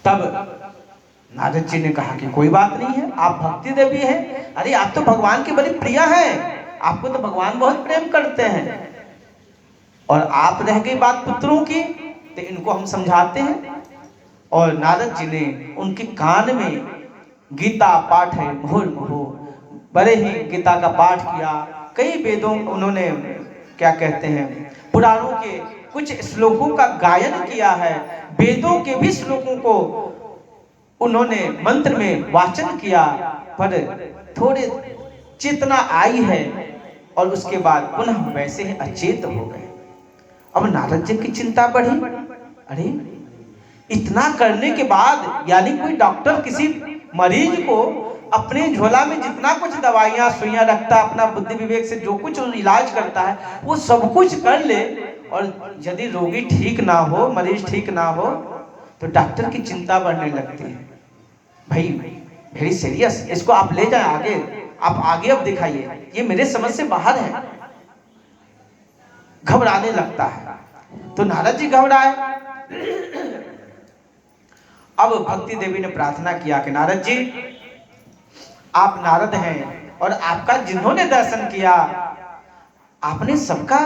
तब नारद जी ने कहा कि कोई बात नहीं है, आप भक्ति देवी हैं, अरे आप तो भगवान की बड़ी प्रिय हैं, आपको तो भगवान बहुत प्रेम करते हैं, और आप रह गई बात पुत्रों की, तो इनको हम समझाते हैं। और नारद जी ने उनके कान में गीता पाठ है मुहुर्मुहु, बड़े ही गीता का पाठ किया, कई वेदों उन्होंने क्या कहते हैं पुराणों के कुछ श्लोकों का गायन किया है, वेदों के भी श्लोकों को उन्होंने मंत्र में वाचन किया, पर थोड़े चेतना आई है और उसके बाद पुनः वैसे ही अचेत हो गए। अब नारद जी की चिंता बढ़ी, अरे इतना करने के बाद, यानी कोई डॉक्टर किसी मरीज को अपने झोला में जितना कुछ दवाइयां सुइयां रखता, अपना बुद्धि विवेक से जो कुछ इलाज करता है वो सब कुछ कर ले, और यदि रोगी ठीक ना हो, मरीज ठीक ना हो, तो डॉक्टर की चिंता बढ़ने लगती है, भाई वेरी सीरियस, इसको आप ले जाए आगे, आप आगे अब दिखाइए, ये मेरे समझ से बाहर है, घबराने लगता है। तो नारद जी घबराए। अब भक्ति देवी ने प्रार्थना किया कि नारद जी, आप नारद हैं और आपका जिन्होंने दर्शन किया, आपने सबका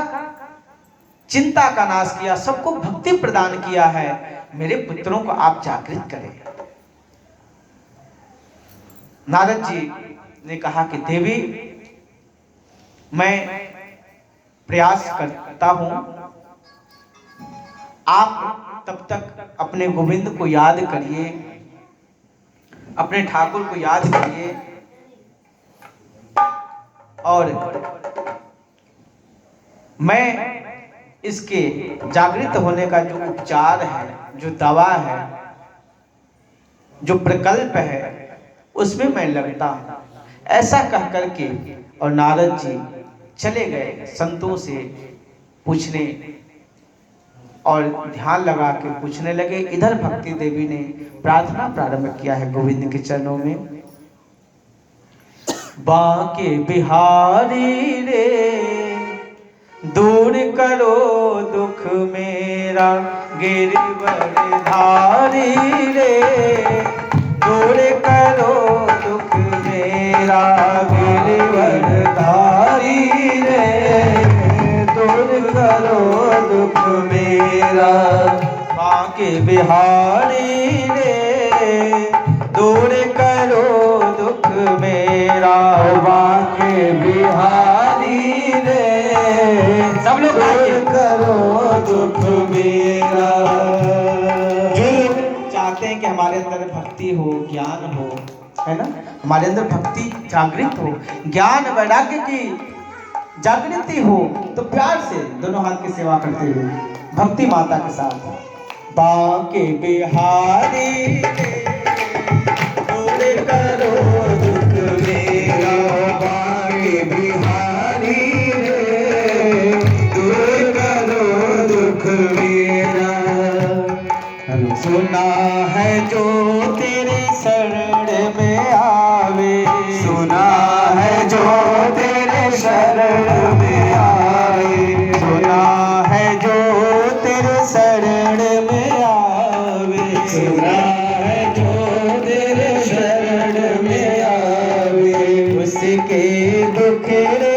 चिंता का नाश किया, सबको भक्ति प्रदान किया है, मेरे पुत्रों को आप जागृत करें। नारद जी ने कहा कि देवी, मैं प्रयास करता हूं, आप तब तक अपने गोविंद को याद करिए, अपने ठाकुर को याद करिए, और मैं इसके जागृत होने का जो उपचार है, जो दवा है, जो प्रकल्प है, उसमें मैं लगता हूं। ऐसा कह करके और नारद जी चले गए संतों से पूछने, और ध्यान लगा के पूछने लगे। इधर भक्ति देवी ने प्रार्थना प्रारंभ किया है गोविंद के चरणों में, बांके बिहारी रे दूर करो दुख मेरा, गिरवर धारी रे दूर करो दुख मेरा, गिरवर धारी रे दूर करो दुख मेरा, बांके बिहारी रे दूर करो दुख मेरा, बांके बिहारी रे सब लोग दूर करो दुख मेरा। जो चाहते हैं कि हमारे अंदर भक्ति हो, ज्ञान हो, है ना, हमारे अंदर भक्ति जागृत हो, ज्ञान वैराग्य की जागृति हो, तो प्यार से दोनों हाथ की सेवा करते हुए भक्ति माता के साथ, बांके बिहारी दूर करो दुख मेरा, बांके बिहारी रे दूर करो दुख सुना है जो तेरे शरण में आवे, सुना है जो तेरे शरण में आए, सुना है जो तेरे शरण में आवे, सुना है जो तेरे शरण में आवे, उसके दुखड़े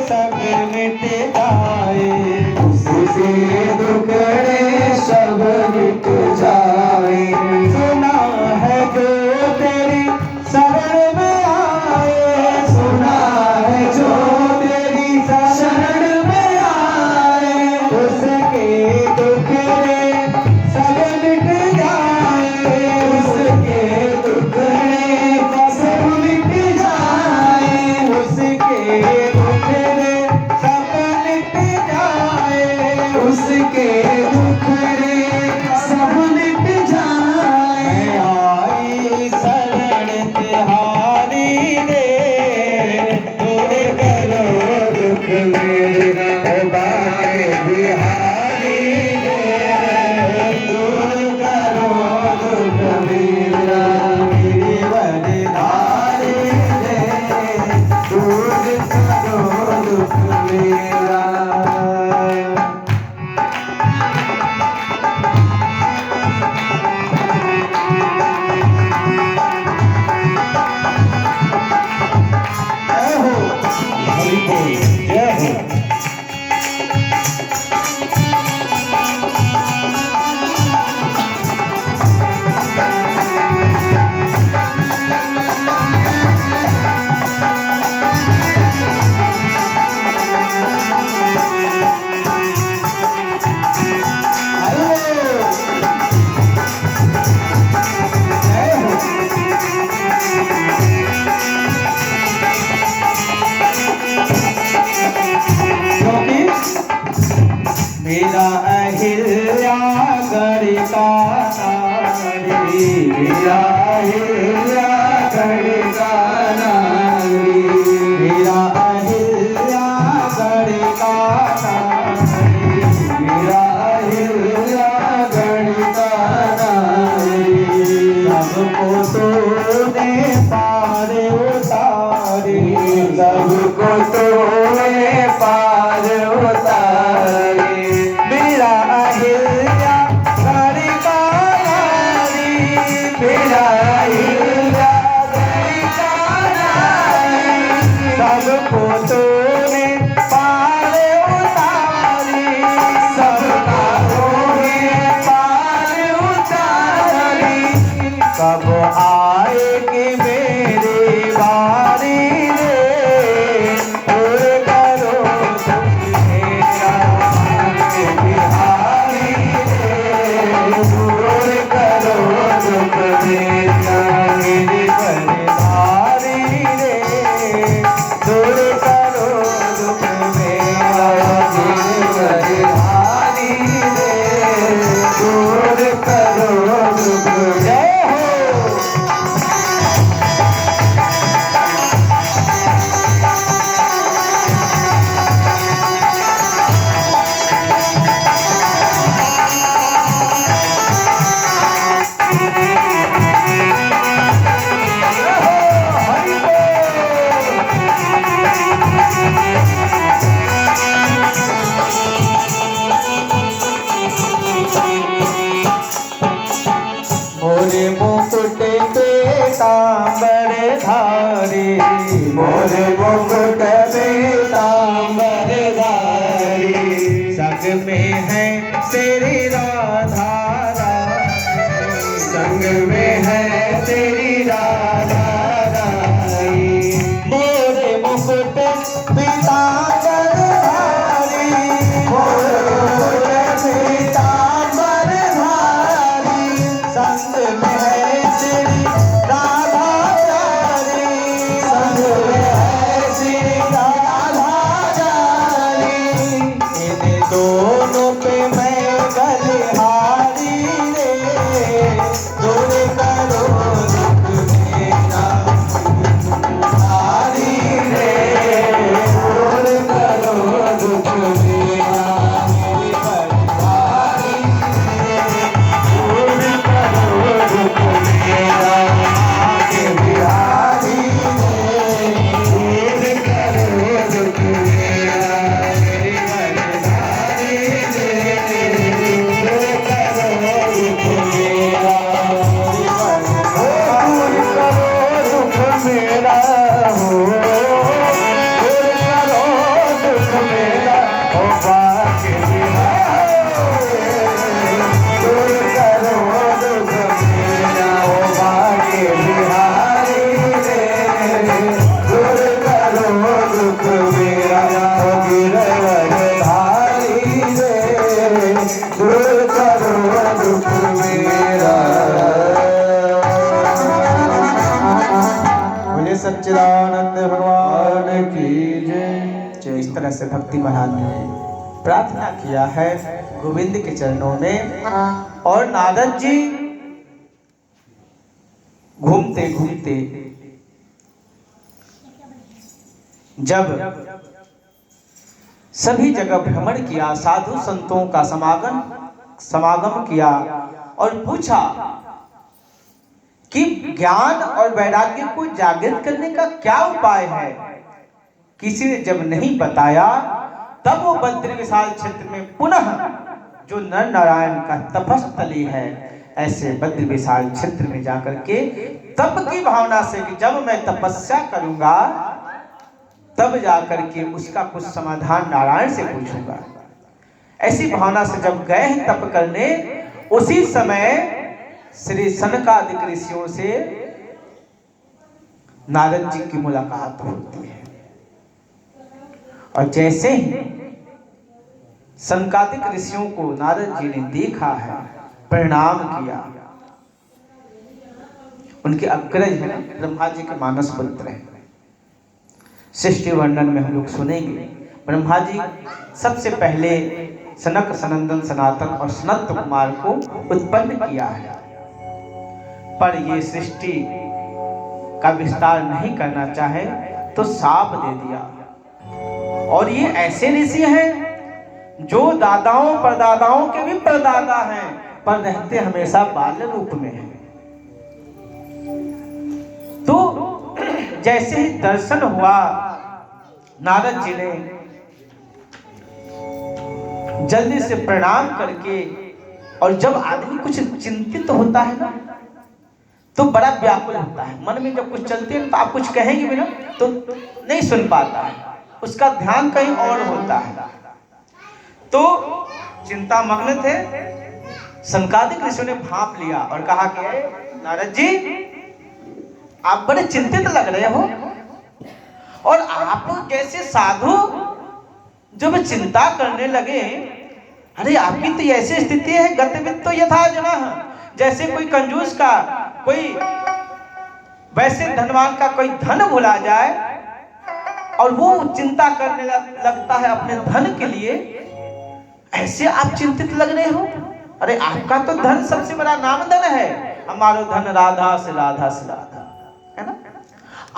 सब मिट जाए, उसके दुखड़े सब मिट जाए। सुना है जो तेरी शरण में आए, सुना है जो तेरी शरण में आए, उसके दुखड़े सब मिट जाए, उसके दुखड़े सब मिट जाए, उसके दुखड़े सब मिट जाए, उसके दुखड़े सब मिट जाए। मैं आई शरण तिहारी रे, दूर करो दुख मेरा बाए बिहारी रे, दूर करो दुख मेरा मेरी वरदारी रे, दूर करो दुख मेरा। जय हो। हरि बोल, जय हो। जय हो। क्योंकि मेरा अहिल्या गरिका नारी, मेरा हिल्या गणिका नारी, मेरा अहिल्या गरिका नारी, मेरा हिल्या गणिका नारी, सबको तूने पार उतारी, सबको तूने पार उतारे। मेरा अहिल्या गरिका नारी, मेरा हिल्या गणिका नारी, सबको तूने पार उतारी, सबका तूने पार उतारी। कब आएगी मेरी बारी रे, दूर करो दुख मेरा बिहारी रे, दूर करो दुख मेरा। मेरी बलिहारी रे, दूर करो दुख मेरा बिहारी रे, दूर करो दुख मेरा। जय हो। हरि बोल। मोरे मुकुट पे तांबर धारी, मोरे मुकुट पीतांबर धारी, संग में है तेरी राधा रानी, संग में है तेरी राधा रानी। मोरे मुकुट पीतांबर धारी, मोरे मुकुट पीतांबर धारी, संग में है तेरी राधा रानी, संग में है श्री राधा रानी। इन दोनों पे मैं बलिहारी रे, दूर करो दुख मेरा हारी रे, दूर करो दुख मेरा। मेरी बलिहारी दूर करो से भक्ति महाराज ने प्रार्थना किया है गोविंद के चरणों में। और नारद जी घूमते घूमते जब सभी जगह भ्रमण किया, साधु संतों का समागम किया और पूछा कि ज्ञान और वैराग्य को जागृत करने का क्या उपाय है। किसी ने जब नहीं बताया तब वो बद्री विशाल क्षेत्र में पुनः जो नर नारायण का तपस्थली है, ऐसे बद्री विशाल क्षेत्र में जाकर के तप की भावना से कि जब मैं तपस्या करूंगा तब जाकर के उसका कुछ समाधान नारायण से पूछूंगा, ऐसी भावना से जब गए हैं तप करने, उसी समय श्री सनकादिक ऋषियों से नारद जी की मुलाकात होती है। और जैसे ही सनकादिक ऋषियों को नारद जी ने देखा है, प्रणाम किया, उनके अग्रज है ब्रह्मा जी के मानस पुत्र हैं। सृष्टि वर्णन में हम लोग सुनेंगे, ब्रह्मा जी सबसे पहले सनक सनंदन सनातन और सनत कुमार को उत्पन्न किया है, पर ये सृष्टि का विस्तार नहीं करना चाहे तो शाप दे दिया। और ये ऐसे ऋषि हैं जो दादाओं परदादाओं के भी परदादा हैं, पर रहते हमेशा बाल्य रूप में हैं। तो जैसे ही दर्शन हुआ नारद जी ने जल्दी से प्रणाम करके, और जब आदमी कुछ चिंतित होता है ना तो बड़ा व्याकुल होता है, मन में जब कुछ चलते हैं तो आप कुछ कहेंगे भी ना तो नहीं सुन पाता है, उसका ध्यान कहीं और होता है। तो चिंता मग्न थे, सनकादिक ऋषियों ने भांप लिया और कहा कि नारद जी आप बड़े चिंतित लग रहे हो, और आप जैसे साधु जब चिंता करने लगे, अरे आपकी तो ऐसी स्थिति है गतिविधि तो यथा जना, जैसे कोई कंजूस का, कोई वैसे धनवान का कोई धन भुला जाए और वो चिंता करने लगता है अपने धन के लिए, ऐसे आप चिंतित लग रहे हो। अरे आपका तो धन सबसे बड़ा नाम धन है, हमारो धन राधा से राधा से राधा, है ना।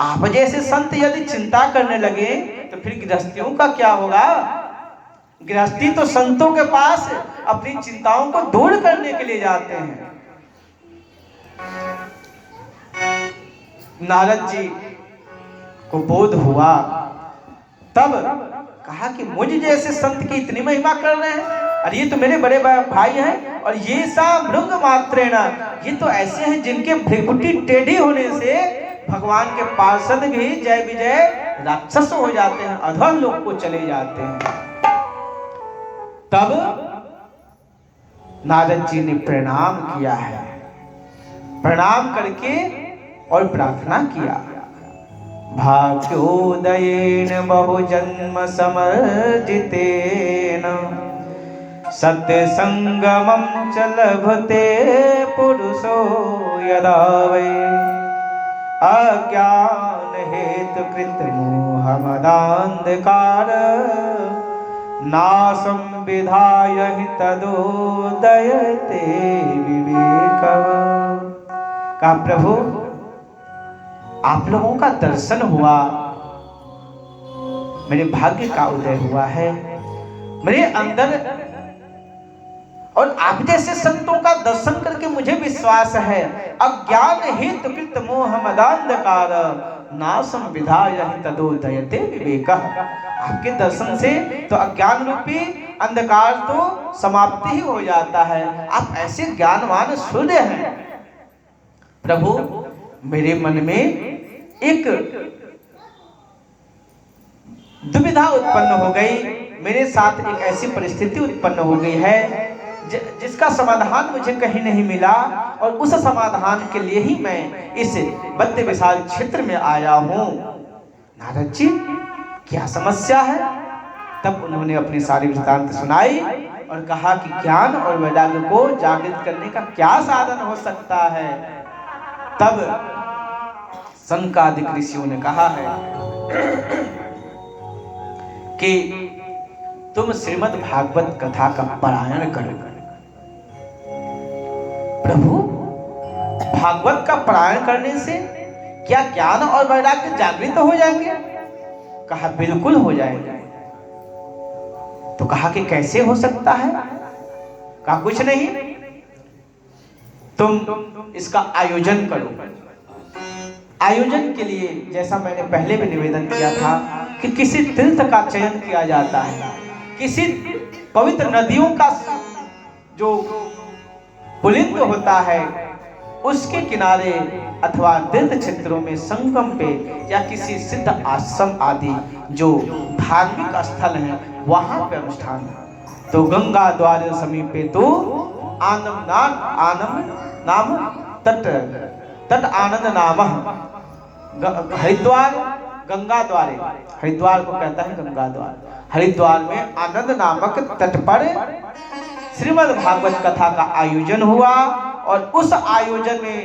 आप जैसे संत यदि चिंता करने लगे तो फिर गृहस्थियों का क्या होगा। गृहस्थी तो संतों के पास अपनी चिंताओं को दूर करने के लिए जाते हैं। नारद जी को बोध हुआ, तब कहा कि मुझ जैसे संत की इतनी महिमा कर रहे हैं, और ये तो मेरे बड़े भाई हैं, और ये सा मृग मात्रेण, ये तो ऐसे हैं जिनके भ्रिकुटी टेढ़ी होने से भगवान के पार्षद भी जय विजय राक्षस हो जाते हैं, अधम लोग को चले जाते हैं। तब नारद जी ने प्रणाम किया है, प्रणाम करके और प्रार्थना किया, भाग्योदयेन बहुजन्म समर्जितेन सत्य संगमं च लभते पुरुषो यदा वै अज्ञान हेतु कृत मोहमदान्धकार नाशं विधाय हि तदोदयते विवेक। कहा प्रभु आप लोगों का दर्शन हुआ, मेरे भाग्य का उदय हुआ है, मेरे अंदर, और आप जैसे संतों का दर्शन करके मुझे विश्वास है, अज्ञान हेतु कृत मोह मदान्धकार नाशम विधाय तदोदयते विवेक। आपके दर्शन से तो अज्ञान रूपी अंधकार तो समाप्ति ही हो जाता है, आप ऐसे ज्ञानवान सूर्य हैं। प्रभु मेरे मन में एक दुविधा उत्पन्न हो गई, मेरे साथ एक ऐसी परिस्थिति उत्पन्न हो गई है जिसका समाधान मुझे कहीं नहीं मिला, और उस समाधान के लिए ही मैं इस बद्री विशाल क्षेत्र में आया हूँ। नारद जी क्या समस्या है। तब उन्होंने अपनी सारी वृत्तांत सुनाई और कहा कि ज्ञान और वैराग्य को जागृत करने का क्या साधन हो सकता है। तब सनकादिक ऋषियों ने कहा है कि तुम श्रीमद् भागवत कथा का पारायण करो। प्रभु, भागवत का पारायण करने से क्या ज्ञान और वैराग्य जागृत हो जाएंगे? कहा बिल्कुल हो जाएगा। तो कहा कि कैसे हो सकता है? कहा कुछ नहीं, तुम इसका आयोजन करो। आयोजन के लिए जैसा मैंने पहले भी निवेदन किया था कि किसी तीर्थ का चयन किया जाता है, किसी पवित्र नदियों का जो पुलिंद होता है उसके किनारे अथवा तीर्थ क्षेत्रों में संगम पे या किसी सिद्ध आश्रम आदि जो धार्मिक स्थल है वहां पे अनुष्ठान है। तो गंगा द्वार समीपे तो आनंद नाम तट आनंद नाम हरिद्वार गंगा द्वारे, हरिद्वार को कहता है गंगा द्वार। हरिद्वार में आनंद नामक तट पर श्रीमद् भागवत कथा का आयोजन हुआ और उस आयोजन में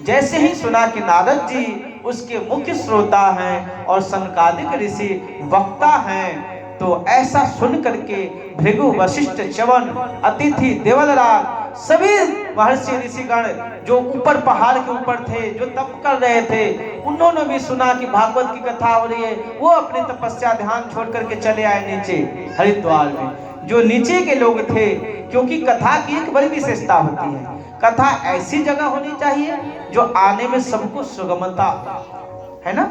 जैसे ही सुना कि नारद जी उसके मुख्य श्रोता हैं और सनकादिक ऋषि वक्ता हैं, तो ऐसा सुन करके भृगु वशिष्ठ च्यवन अतिथि देवलराज सभी महर्षि ऋषिगण जो ऊपर पहाड़ के ऊपर थे, जो तप कर रहे थे, उन्होंने भी सुना कि भागवत की कथा हो रही है। वो अपनी तपस्या ध्यान छोड़ करके चले आए नीचे हरिद्वार में। जो नीचे के लोग थे, क्योंकि कथा की एक बड़ी विशेषता होती है, कथा ऐसी जगह होनी चाहिए जो आने में सबको सुगमता है ना,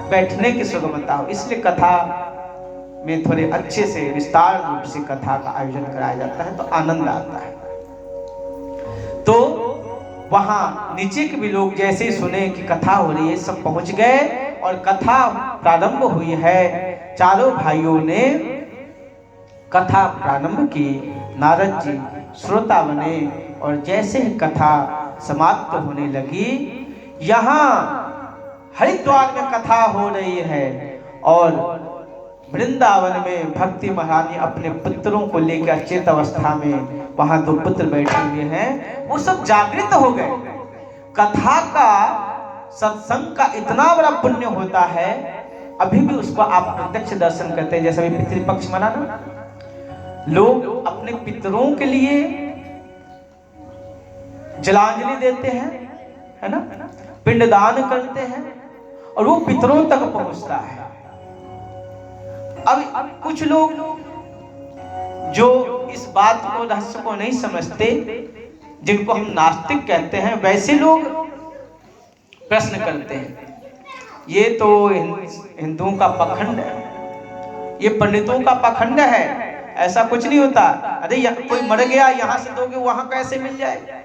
बैठने की सुगमता हो, इसलिए कथा में थोड़े अच्छे से विस्तार रूप से कथा का आयोजन कराया जाता है तो आनंद आता है। तो वहां नीचे के भी लोग जैसे ही सुने कि कथा हो रही है सब पहुंच गए और कथा प्रारंभ हुई है। चारों भाइयों ने कथा प्रारंभ की, नारद जी श्रोता बने और जैसे ही कथा समाप्त होने लगी, यहाँ हरिद्वार में कथा हो रही है और वृंदावन में भक्ति महारानी अपने पुत्रों को लेकर अचेत अवस्था में वहां दो पुत्र बैठे हुए हैं, वो सब जागृत हो गए। कथा का सत्संग का इतना बड़ा पुण्य होता है, अभी भी उसको आप प्रत्यक्ष दर्शन करते हैं। जैसे अभी पितृपक्ष मना ना, लोग अपने पितरों के लिए जलांजलि देते हैं, है ना, पिंडदान करते हैं और वो पितरों तक पहुंचता है। अब कुछ लोग जो इस बात को रहस्य को नहीं समझते, जिनको हम नास्तिक कहते हैं, वैसे लोग प्रश्न करते हैं ये तो हिंदुओं का पखंड है, ये पंडितों का पखंड है, ऐसा कुछ नहीं होता। अरे कोई मर गया यहाँ से दोगे वहां कैसे मिल जाए?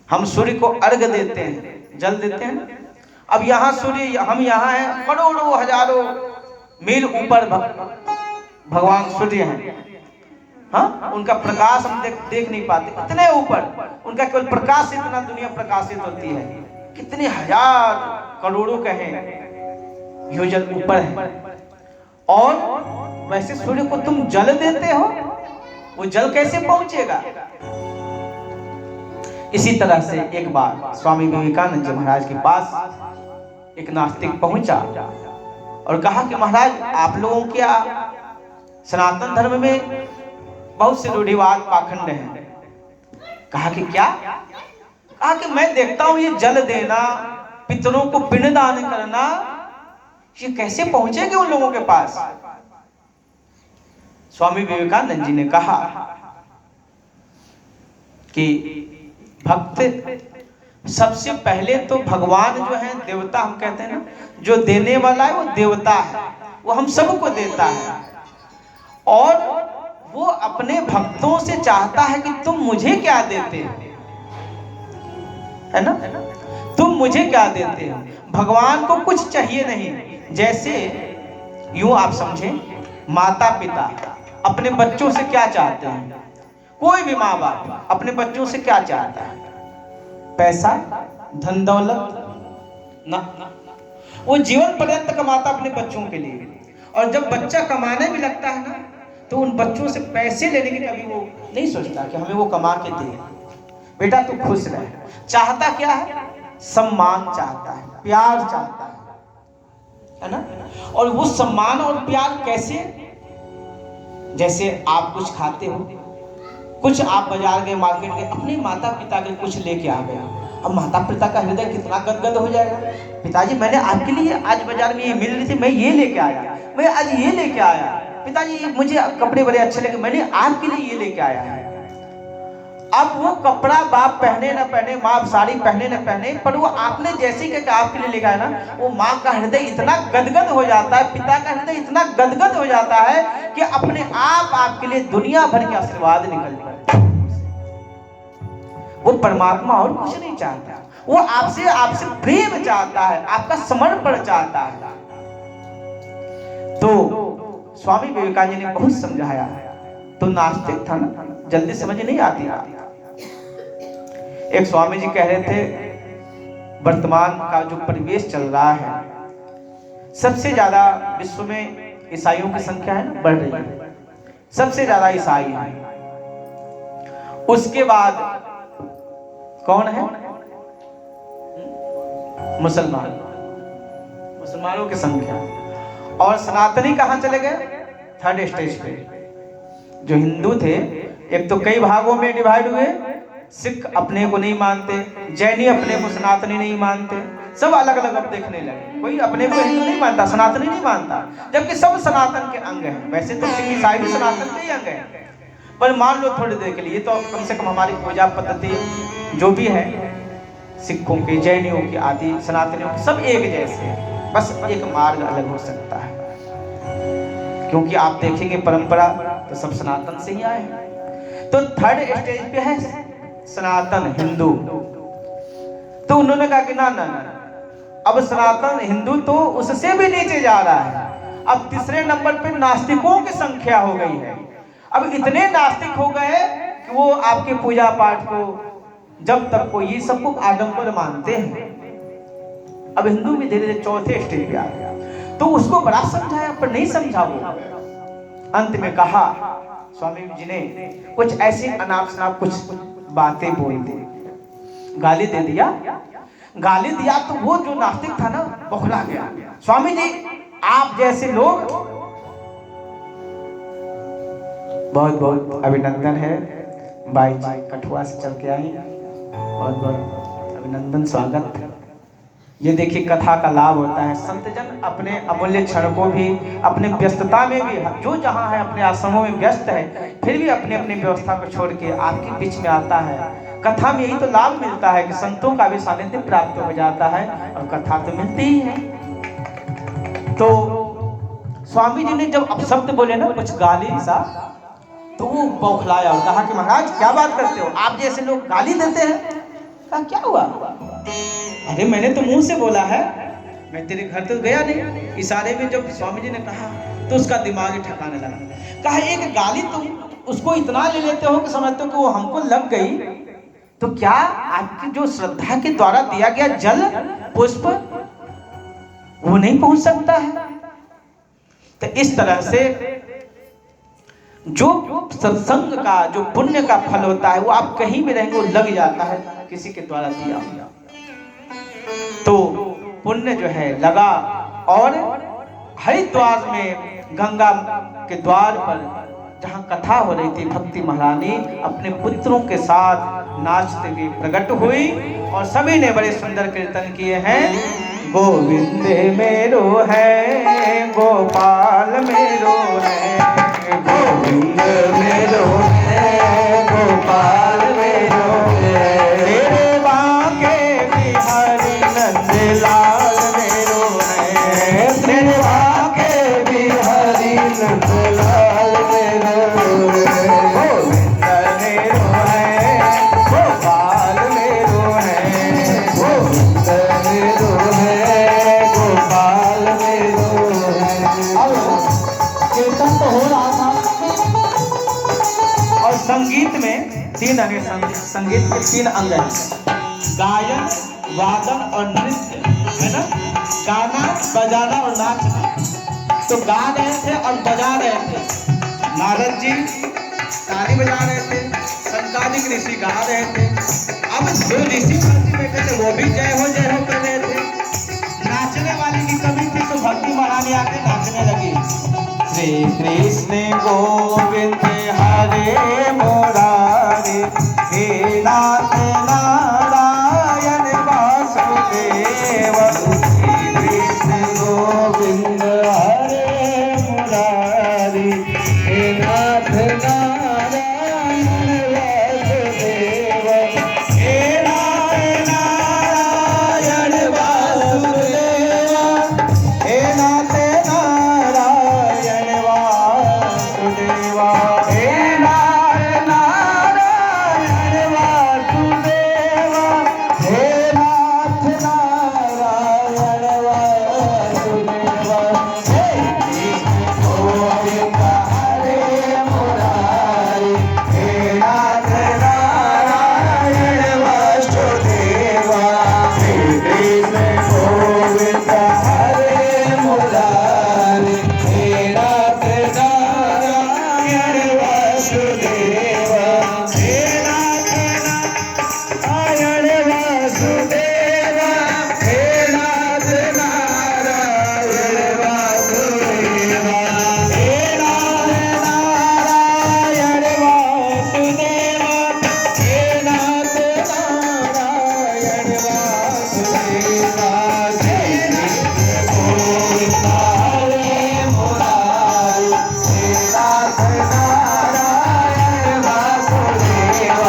हम सूर्य को अर्घ देते हैं, जल देते हैं ना। अब यहाँ सूर्य, हम यहाँ हैं, करोड़ों हजारों मील ऊपर भगवान सूर्य हैं, हाँ, उनका प्रकाश हम देख नहीं पाते, इतने ऊपर उनका केवल प्रकाश से इतना दुनिया प्रकाशित होती है, कितने हजार करोड़ों कहें योजन ऊपर है। और वैसे सूर्य को तुम जल देते हो, वो जल कैसे पहुंचेगा? इसी तरह से एक बार स्वामी विवेकानंद जी महाराज के पास एक नास्तिक पहुंचा और कहा कि महाराज आप लोगों के सनातन धर्म में बहुत से रूढ़िवाद पाखंड हैं। कहा कि क्या? कहा कि मैं देखता हूं ये जल देना, पितरों को पिंडदान करना, ये कैसे पहुंचेंगे उन लोगों के पास? स्वामी विवेकानंद जी ने कहा कि भक्त सबसे पहले तो भगवान जो है देवता, हम कहते हैं ना, जो देने वाला है वो देवता है, वो हम सबको देता है और वो अपने भक्तों से चाहता है कि तुम मुझे क्या देते हो, है ना, तुम मुझे क्या देते हो। भगवान को कुछ चाहिए नहीं। जैसे यूं आप समझें, माता पिता अपने बच्चों से क्या चाहते हैं? कोई भी माँ बाप अपने बच्चों से क्या चाहता है? पैसा, धन दौलत ना, वो जीवन पर्यंत कमाता अपने बच्चों के लिए, और जब बच्चा कमाने भी लगता है ना, तो उन बच्चों से पैसे लेने के लिए कभी वो नहीं सोचता कि हमें वो कमा के दे, बेटा तू खुश रहे। चाहता क्या है? सम्मान चाहता है, प्यार चाहता है ना। और वो सम्मान और प्यार कैसे? जैसे आप कुछ खाते हो, कुछ आप बाजार गए, मार्केट गए, अपने माता पिता के कुछ लेके आ गए, अब माता पिता का हृदय कितना गदगद हो जाएगा। पिताजी मैंने आपके लिए आज बाजार में ये मिल रही थी, मैं ये लेके आया, मैं आज ये लेके आया, पिताजी मुझे कपड़े बड़े अच्छे लगे, मैंने आपके लिए ये लेके आया है। अब वो कपड़ा बाप पहने न पहने, माँ साड़ी पहने न पहने, पर वो आपने जैसे कि आपके लिए लिखा है ना, वो माँ का हृदय इतना गदगद हो जाता है, पिता का हृदय इतना गदगद हो जाता है कि अपने आप आपके लिए दुनिया भर के आशीर्वाद निकल पड़ते। वो परमात्मा और कुछ नहीं चाहता, वो आपसे प्रेम चाहता है, आपका समर्पण चाहता है। तो स्वामी विवेकानंद ने बहुत समझाया, तो नास्तिक था ना, जल्दी समझ नहीं आती। एक स्वामी जी कह रहे थे, वर्तमान का जो परिवेश चल रहा है, सबसे ज्यादा विश्व में ईसाइयों की संख्या है ना, बढ़ रही है, सबसे ज्यादा ईसाई है। उसके बाद कौन है? मुसलमान, मुसलमानों की संख्या। और सनातनी कहां चले गए? थर्ड स्टेज पे। जो हिंदू थे, एक तो कई भागों में डिवाइड हुए, सिख अपने को नहीं मानते, जैनी अपने को सनातनी नहीं मानते, सब अलग अलग अब देखने लगे। कोई अपने को हिंदू नहीं मानता, सनातनी नहीं मानता, जबकि सब सनातन के अंग हैं। वैसे तो सिख ईसाई भी सनातन के ही अंग हैं, पर मान लो थोड़ी देर के लिए तो कम से कम हमारी पूजा पद्धति जो भी है, सिखों की, जैनियों की, आदि सनातनियों की, सब एक जैसे हैं, बस एक मार्ग अलग हो सकता है। क्योंकि आप देखेंगे परंपरा तो सब सनातन से ही आए हैं। तो थर्ड स्टेज पे है सनातन हिंदू। तो उन्होंने कहा कि ना ना ना, अब सनातन हिंदू तो उससे भी नीचे जा रहा है। अब तीसरे नंबर पे नास्तिकों की संख्या हो गई है। अब इतने नास्तिक हो गए कि वो आपके पूजा पाठ को, जब तक को ये सबको आडंबर मानते हैं। अब हिंदू भी धीरे धीरे चौथे स्टेज पे आ गया। तो उसको बड़ा समझाया, पर नहीं समझा वो। अंत में कहा स्वामी जी ने कुछ ऐसी अनाप शनाप कुछ बातें बोल दी, गाली दे दिया। गाली दिया तो वो जो नास्तिक था ना, बौखला गया। स्वामी जी आप जैसे लोग, बहुत बहुत अभिनंदन है, बाई जी कठुआ से चल के आई, बहुत बहुत अभिनंदन, स्वागत। ये देखिए कथा का लाभ होता है। संतजन अपने अमूल्य क्षण को भी, अपने व्यस्तता में भी, जो जहाँ है अपने आश्रमों में व्यस्त है, फिर भी अपने अपनी व्यवस्था को छोड़ के आपके बीच में आता है। कथा में यही तो लाभ मिलता है कि संतों का भी सानिध्य प्राप्त हो जाता है, और कथा तो मिलती ही है। तो स्वामी जी ने जब अपशब्द बोले ना, कुछ गाली सा, तो वो बौखलाया और कहा कि महाराज क्या बात करते हो, आप जैसे लोग गाली देते हैं। कहा क्या हुआ? अरे मैंने तो मुंह से बोला है, मैं तेरे घर तो गया नहीं। इशारे में जब स्वामी जी ने कहा तो उसका दिमाग ही ठिकाने लगा। कहा एक गाली तुम उसको इतना ले लेते हो कि समझते हो कि वो हमको लग गई, तो क्या आपकी जो श्रद्धा के द्वारा दिया गया जल पुष्प वो नहीं पहुंच सकता है? तो इस तरह से जो सत्संग का जो पुण्य का फल होता है, वो आप कहीं भी रहेंगे वो लग जाता है किसी के द्वारा दिया हुआ। तो पुण्य जो है लगा। और हरिद्वार में गंगा के द्वार पर जहाँ कथा हो रही थी, भक्ति महारानी अपने पुत्रों के साथ नाचते हुए प्रकट हुई, और सभी ने बड़े सुंदर कीर्तन किए हैं। गोविंद मेरो है, गोपाल मेरो है, गोविंद मेरो है, गोपाल मेरो है, तेरे बांके बिहारी नंदलाल मेरो है, तेरे बांके बिहारी नंदलाल मेरो है। गोविंद मेरो है, गोपाल मेरो है, गोविंद मेरो है, गोपाल मेरो है। अब कीर्तन तो हो रहा था। और संगीत में तीन अंग हैं, संगीत के तीन अंग हैं, गायन, वादन और नृत्य, है ना। गाना, बजाना और नाचना। तो गा रहे थे और बजा रहे थे। नारद जी ताली बजा रहे थे, संतानिक ऋषि गा रहे थे। अब जो ऋषि बैठे थे वो भी जय हो कर रहे थे। नाचने वाले की कमी थी, तो भक्ति महारानी आके नाचने लगी। श्री कृष्ण गोविंद हरे मुरारी, हे नाथ नारायण वासुदेव। श्री कृष्ण गोविंद हरे मुरारी, हे नाथ नारायण वासुदेव। हे नाथ नारायण वासुदेव, हे नाथ नारायण वासुदेव, हे नाथ नारायण वासुदेव, हे नाथ नारायण वासुदेव। हे कृष्ण गोविंद हरे मुरारी, हे नाथ नारायण वासुदेव। श्री कृष्ण गोविंद हरे मुरारी, हे नाथ नारायण वासुदेव। हे नाथ नारायण वासुदेव, हे नाथ नारायण वासुदेव, हे नाथ नारायण वासुदेव, हे नाथ नारायण वासुदेव। जय कृष्ण गोविंद हरे मुरारी, हे नाथ नारायण वासुदेव।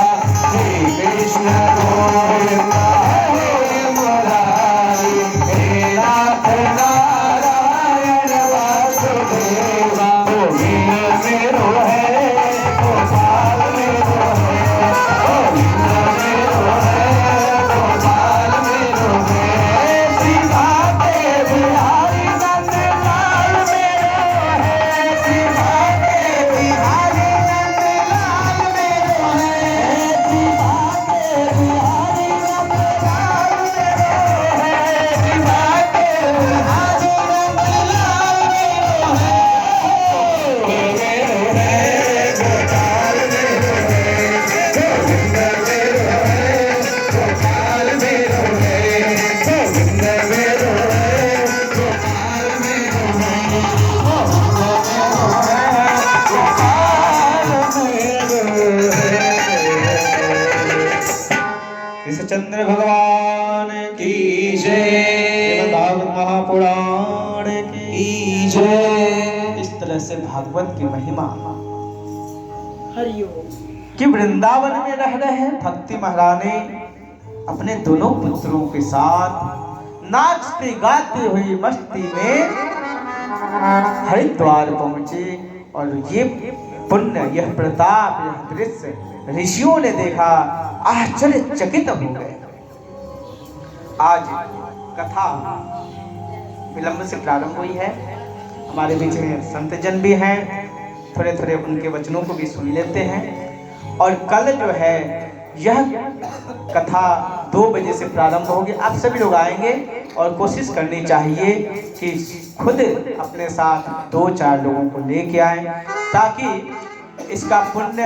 श्री कृष्ण गोविंद हरे मुरारी, हे नाथ नारायण वासुदेव। गोविंद मेरो है, गोपाल मेरो है, गोविंद मेरो है, गोपाल मेरो है। श्रीमाते बिहारी नंदलाल मेरो है, श्रीमाते बिहारी नंदलाल मेरो है, श्रीमाते बिहारी नंदलाल मेरो है, श्रीमाते बिहारी नंदलाल मेरो है। मेरो है, गोपाल मेरो है, गोविंद मेरो है, गोपाल मेरो है, गोविंद मेरो है, गोपाल मेरो है, गोपाल मेरो है। कृष्णचंद्र भगवान की जय, श्रीमद्भागवत महापुराण की जय। इस तरह से भागवत की महिमा कि वृंदावन में रह रहे भक्ति महारानी अपने दोनों पुत्रों के साथ नाचते गाते हुए मस्ती में हरिद्वार पहुंचे। और ये पुण्य, यह प्रताप, यह दृश्य ऋषियों ने देखा, आश्चर्यचकित हो गए। आज कथा विलंब से प्रारंभ हुई है। हमारे बीच में संत जन भी हैं, थोड़े थोड़े उनके वचनों को भी सुन लेते हैं। और कल जो है यह कथा 2 बजे से प्रारंभ होगी। आप सभी लोग आएंगे और कोशिश करनी चाहिए कि खुद अपने साथ 2-4 लोगों को लेके आएं, ताकि इसका पुण्य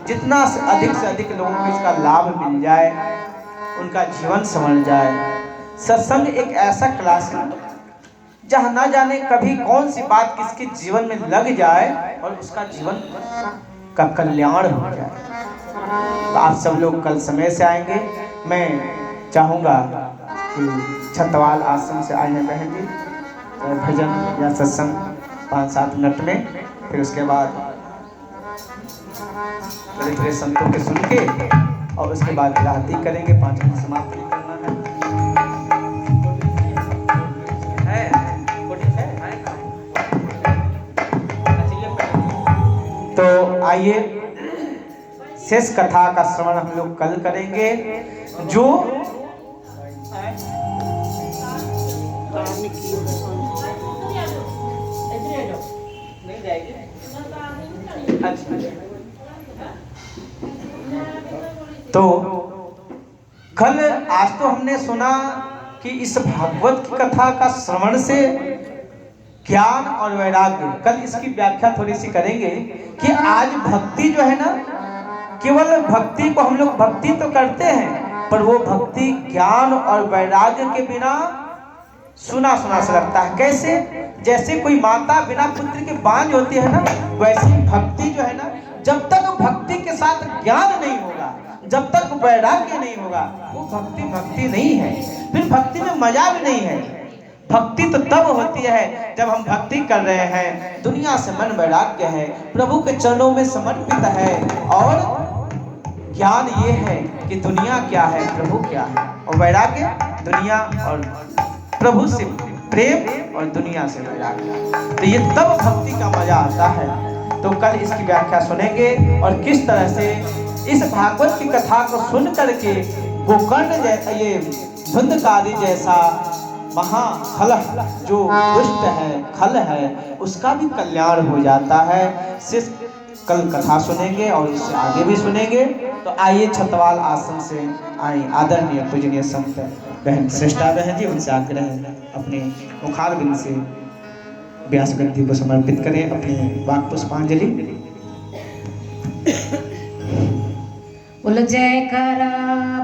जितना से अधिक लोगों को इसका लाभ मिल जाए, उनका जीवन संवर जाए। सत्संग एक ऐसा क्लास है जहाँ ना जाने कभी कौन सी बात किसके जीवन में लग जाए और उसका जीवन का कल्याण हो जाए। तो आप सब लोग कल समय से आएंगे। मैं चाहूँगा कि छतवाल आश्रम से आए हैं बहन जी, भजन या सत्संग 5-7 मिनट में, फिर उसके बाद थोड़े संतों के सुन के और उसके बाद आरती करेंगे। 5 मिनट समाप्त करना है। तो आइए शेष कथा का श्रवण हम लोग कल करेंगे। जो तो कल आज तो हमने सुना कि इस भागवत की कथा का श्रवण से ज्ञान और वैराग्य, कल इसकी व्याख्या थोड़ी सी करेंगे कि आज भक्ति जो है ना, केवल भक्ति को हम लोग भक्ति तो करते हैं, पर वो भक्ति ज्ञान और वैराग्य के बिना सुना सुना सा लगता है। कैसे? जैसे कोई माता बिना पुत्र के बांझ होती है ना, वैसी भक्ति जो है ना, जब तक भक्ति के साथ ज्ञान नहीं होगा, जब तक वैराग्य नहीं होगा, वो भक्ति भक्ति नहीं है। फिर भक्ति में मजा भी नहीं है। भक्ति तो तब होती है जब हम भक्ति कर रहे हैं, दुनिया से मन वैराग्य है, प्रभु के चरणों में समर्पित है, और ज्ञान ये है कि दुनिया क्या है, प्रभु क्या है, और वैराग्य दुनिया और प्रभु से प्रेम और दुनिया से वैराग्य। तो ये तब भक्ति का मजा आता है। तो कल इसकी व्याख्या सुनेंगे और किस तरह से इस भागवत की कथा को सुन करके गोकर्ण जैसा, ये धुंधकारी जैसा महाखल जो दुष्ट है, खल है, उसका भी कल्याण हो जाता है। सिर्फ कल कथा सुनेंगे और इससे आगे भी सुनेंगे। तो आइए छतवाल आसन से आए आदरणीय पूजनीय संत बहन श्रेष्ठा बहन जी, उनसे आग्रह है अपने मुखार बिंद से व्यास ग्रंथि को समर्पित करें अपनी वाक पुष्पांजलि। बोल जयकारा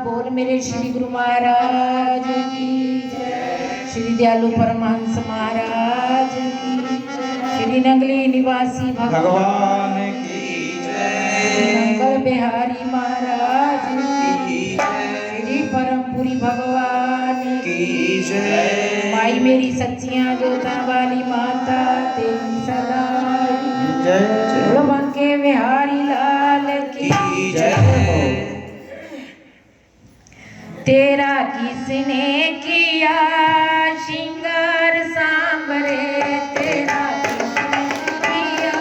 बोल मेरे श्री गुरु महाराज की जय, श्री दयालु परमहंस महाराज की जय, श्री नंगली निवासी भगवान की जय, मंगल बिहारी महाराज की जय, श्री परमपुरी भगवान की जय, माई मेरी सच्चियां जोता वाली माता तेरी सदा जय, बोल बंके बिहारी लाल की जय। तेरा किसने किया श्रृंगार सांवरे, तेरा किसने किया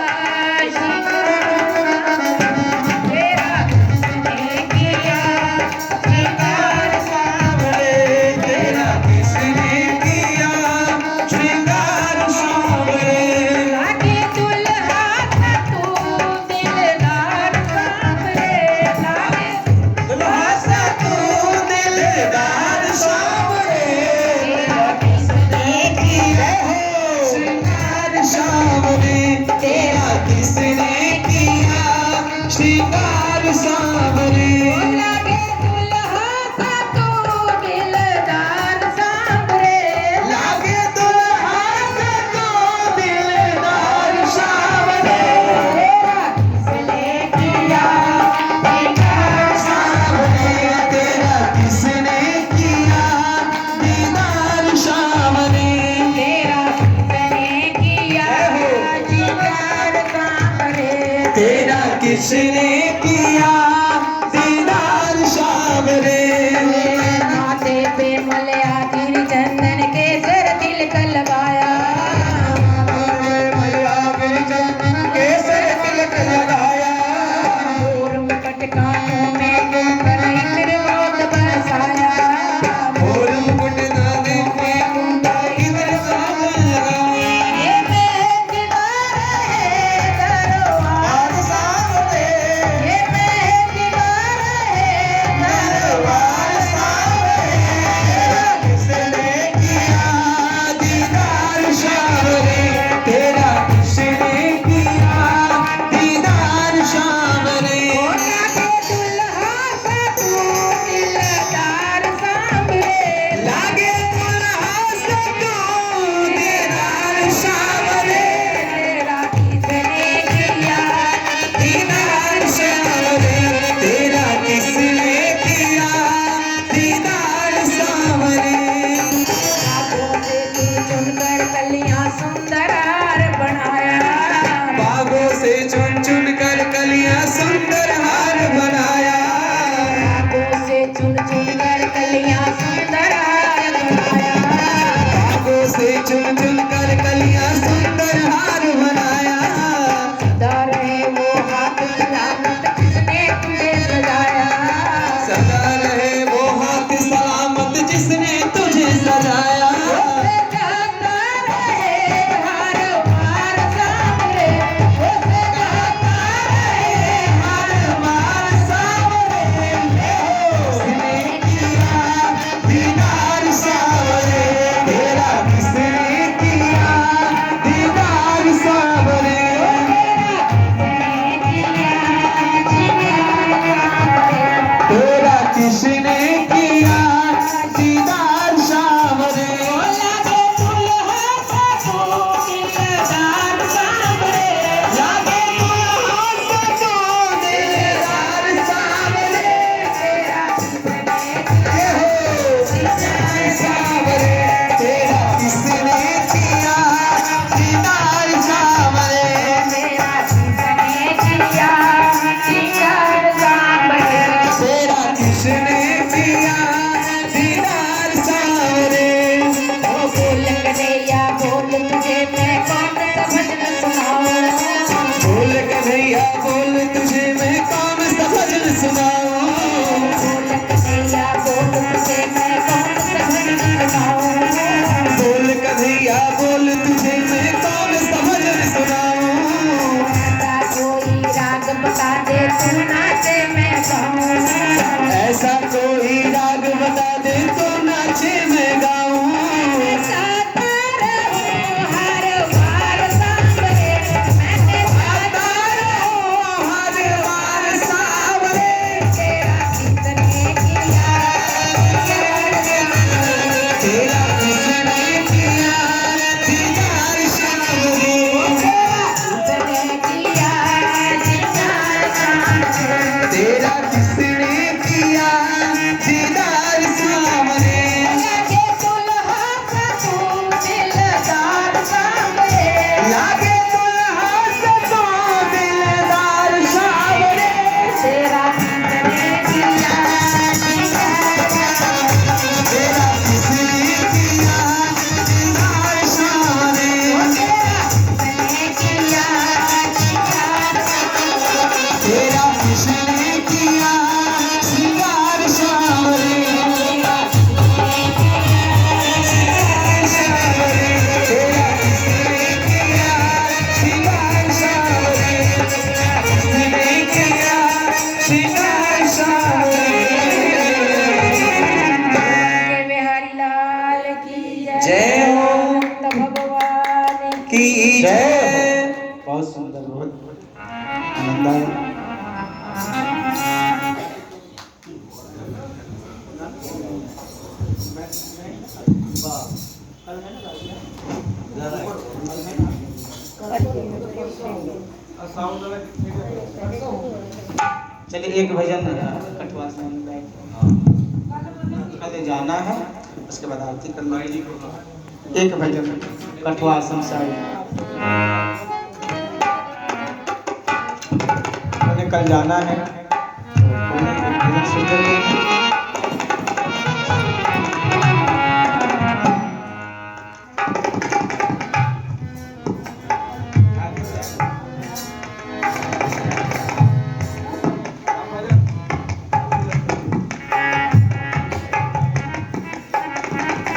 श्रृंगार सांवरे, तेरा किसने किया श्रृंगार सांवरे, तेरा किसने किया श्रृंगार सांवरे, लागे दुल्हा था तू दिलदार सांवरे, लागे दुल्हा सा तू दिलदार सांवरे, तेरा किसने किया श्रृंगार सांवरे, तेरा किसने किया श्रृंगार सांवरे, लागे दुल्हा था तू दिलदार सांवरे, लागे दुल्हा सा तू दिलदार सांवरे, तेरा किसने किया श्रृंगार सांवरे, तेरा किसने किया दीदार सांवरे, तेरा किसने किया श्रृंगार सांवरे, तेरा किसने किया दीदार सांवरे, माथे पे मलया गिर चंदन के सर तिलक लगाया, कैसे तिलक लगाया, और मुकुट कानों में कुंदन इत्र बहुत बरसाया, और मुकुट नाने पे कुंडा इधर साथ लगाया, ये बेचना रहे दरबार सांवरे, नाच मैं गाऊं गाता रहूं हर बार सांवरे मैंने गाता रहूं हर बार सांवरे तेरा किसने किया तेरा किसने किया दीदार सांवरे किसने किया दीदार सांवरे तेरा किसने किया दीदार सांवरे लगे दुल्हा सा तू दिलदार सांवरे लागे दुल्हा से तो दिलदार सांवरे तेरा किसने किया तेरा किसने किया दीदार सांवरे तेरा किसने किया श्रृंगार सांवरे तेरा किसने किया श्रृंगार सांवरे किसने किया श्रृंगार सांवरे बिहारी लाल की जय हो। तो भगवान की जय बहुत सुंदर, बहुत आनंद आया। चलिए एक भजन कटवा से कल जाना है, उसके बाद आरती करना है। एक भजन कटवा संसारी मैंने कल जाना है तो कोई एक भजन सुन करके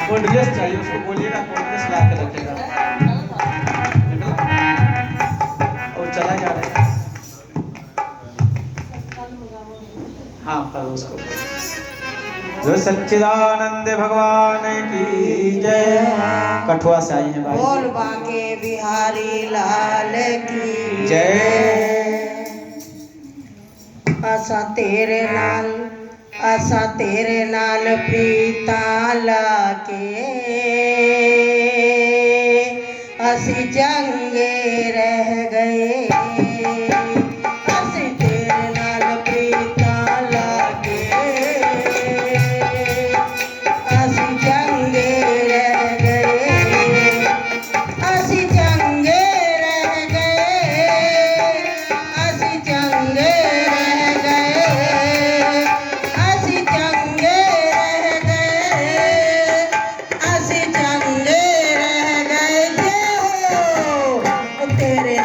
कोडलेस चाहिए, उसको बोलिएगा कोडलेस ला के रखेगा। और चला जा रहा है। हाँ करो उसको। जो सच्चिदानंद भगवान की जय। कठुआ से आई है भाई। बोल बाके बिहारी लाल की जय। आशा तेरे नाल प्रीता लाके असी चंगे रह गए असी तेरे नाल प्रीता लाके असी चंगे रह गए असी चंगे रह गए असी चंगे रह गए असी चंगे रह गए असी चंगे रह गए जय हो तेरे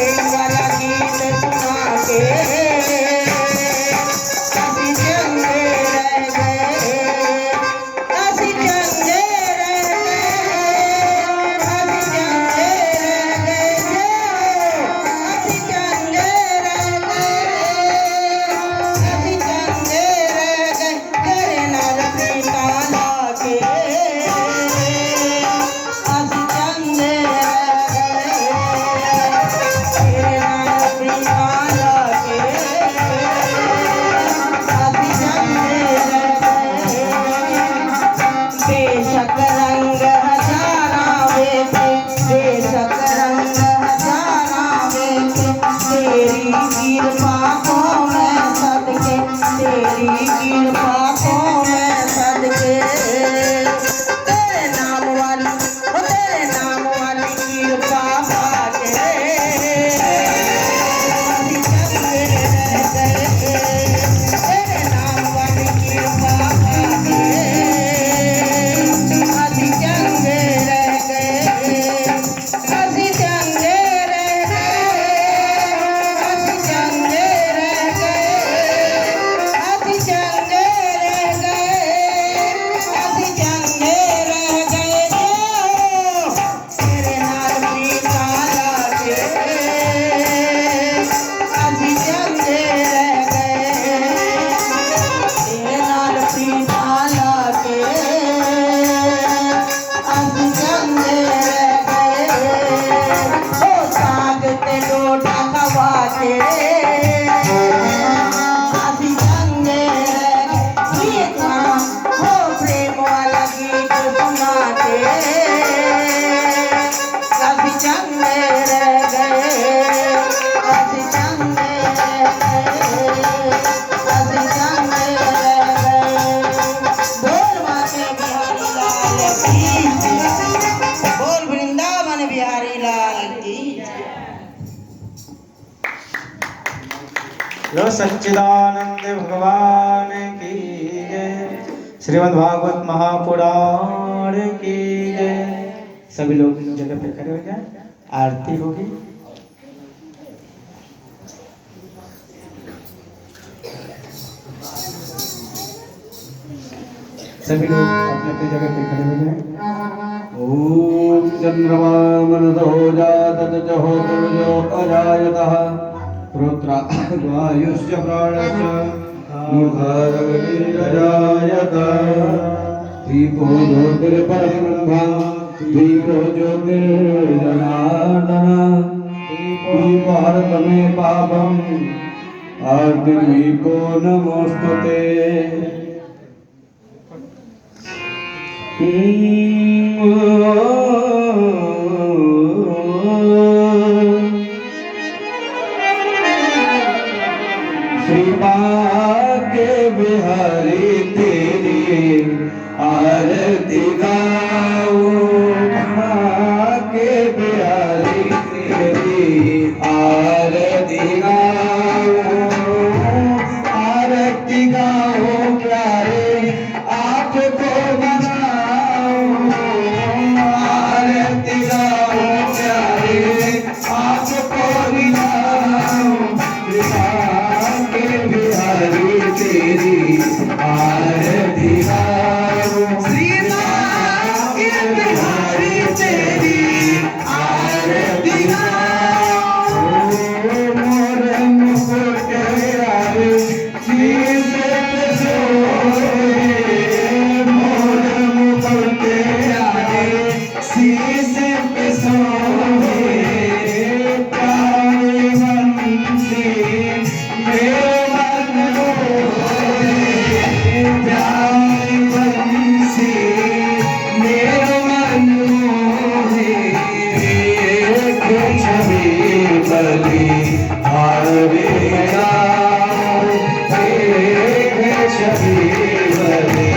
प्रेम वाला गीत सुना के ਅਸੀਂ ਚੰਗੇ ਰਹਿ ਗਏ ਅਸੀਂ ਚੰਗੇ ਰਹਿ ਗਏ ਅਸੀਂ ਚੰਗੇ ਰਹਿ ਗਏ ਅਸੀਂ ਚੰਗੇ ਰਹਿ ਗਏ ਅਸੀਂ ਚੰਗੇ ਰਹਿ ਗਏ ਤੇਰੇ ਨਾਲ ਪ੍ਰੀਤਾਂ ਲਾ ਕੇ ਅਸੀਂ ਚੰਗੇ ਰਹਿ ਗਏ ਤੇਰੇ ਨਾਲ ਪ੍ਰੀਤਾਂ ਲਾ ਕੇ ਅਸੀਂ ਚੰਗੇ ਰਹਿ ਗਏ बेशक रंग हजारा बेटे बेशक रंग हजारा बेटे तेरी कृपा को मैं सदके तेरी कृपा को मैं सदके तेरे नाम वाली कृपा पाके ਅਸੀਂ ਚੰਗੇ ਰਹਿ ਗਏ तेरे नाम वाली कृपा पाके ਅਸੀਂ ਚੰਗੇ ਰਹਿ ਗਏ ਅਸੀਂ ਚੰਗੇ ਰਹਿ ਗਏ ਅਸੀਂ ਚੰਗੇ ਰਹਿ ਗਏ ਅਸੀਂ ਚੰਗੇ ਰਹਿ ਗਏ ਅਸੀਂ ਚੰਗੇ ਰਹਿ ਗਏ ਤੇਰੇ ਨਾਲ ਪ੍ਰੀਤਾਂ ਲਾ ਕੇ ਅਸੀਂ ਚੰਗੇ ਰਹਿ ਗਏ ਤੇਰੇ ਨਾਲ ਪ੍ਰੀਤਾਂ ਲਾ ਕੇ ਅਸੀਂ ਚੰਗੇ ਰਹਿ ਗਏ ਹੋ ਸਾਗ ਤੇ ਡੋਡਾ ਖਵਾ ਕੇ ਅਸੀਂ ਚੰਗੇ ਰਹਿ ਗਏ ਗੀਤਾਂ ਹੋ ਪ੍ਰੇਮ ਵਾਲਾ ਗੀਤ ਸੁਣਾ ਕੇ ਅਸੀਂ ਚੰਗੇ ਰਹਿ ਗਏ ਅਸੀਂ ਚੰਗੇ ਰਹਿ ਗਏ ਅਸੀਂ ਚੰਗੇ ਰਹਿ ਗਏ बोल माते बिहारी लाल की जय। बोल वृंदावन बिहारी लाल की जय। लो सच्चिदानंद भगवान की जय। श्रीमद् भागवत महापुराण की जय। सभी लोग जगह पे खड़े हो जाए, आरती होगी। सभी लोग अपने अपनी जगह पे खड़े हो जाए। ॐ चन्द्रमा मनसो जातः होतुर्यो अजायतः रुद्रायुश्च प्राणश्च मूर्धरगतिरजायत दीपो ज्योतिर्परब्रह्म दीपो ज्योतिर्जनार्दन दीपार्तमे पापम् आर्तिदीपो नमोऽस्तुते श्री भाग्य बिहारी तेरी आरती गाओ भाग्य बिहारी तेरी आरती गाओ प्यारे आपको बनाओ आरती गाओ प्यारे आपको बनाओ के बिहारी तेरी आरती गाओ श्री के बिहारी तेरी आरती गाओ मोर मुकुट आए शीश पे सोए मोर मुकुट आए शीश पे सोए प्यारे बंसी मेरे मन रोए प्यारे बंसी मेरे मन रोए एक छवि बली हारे आओ एक छवि बली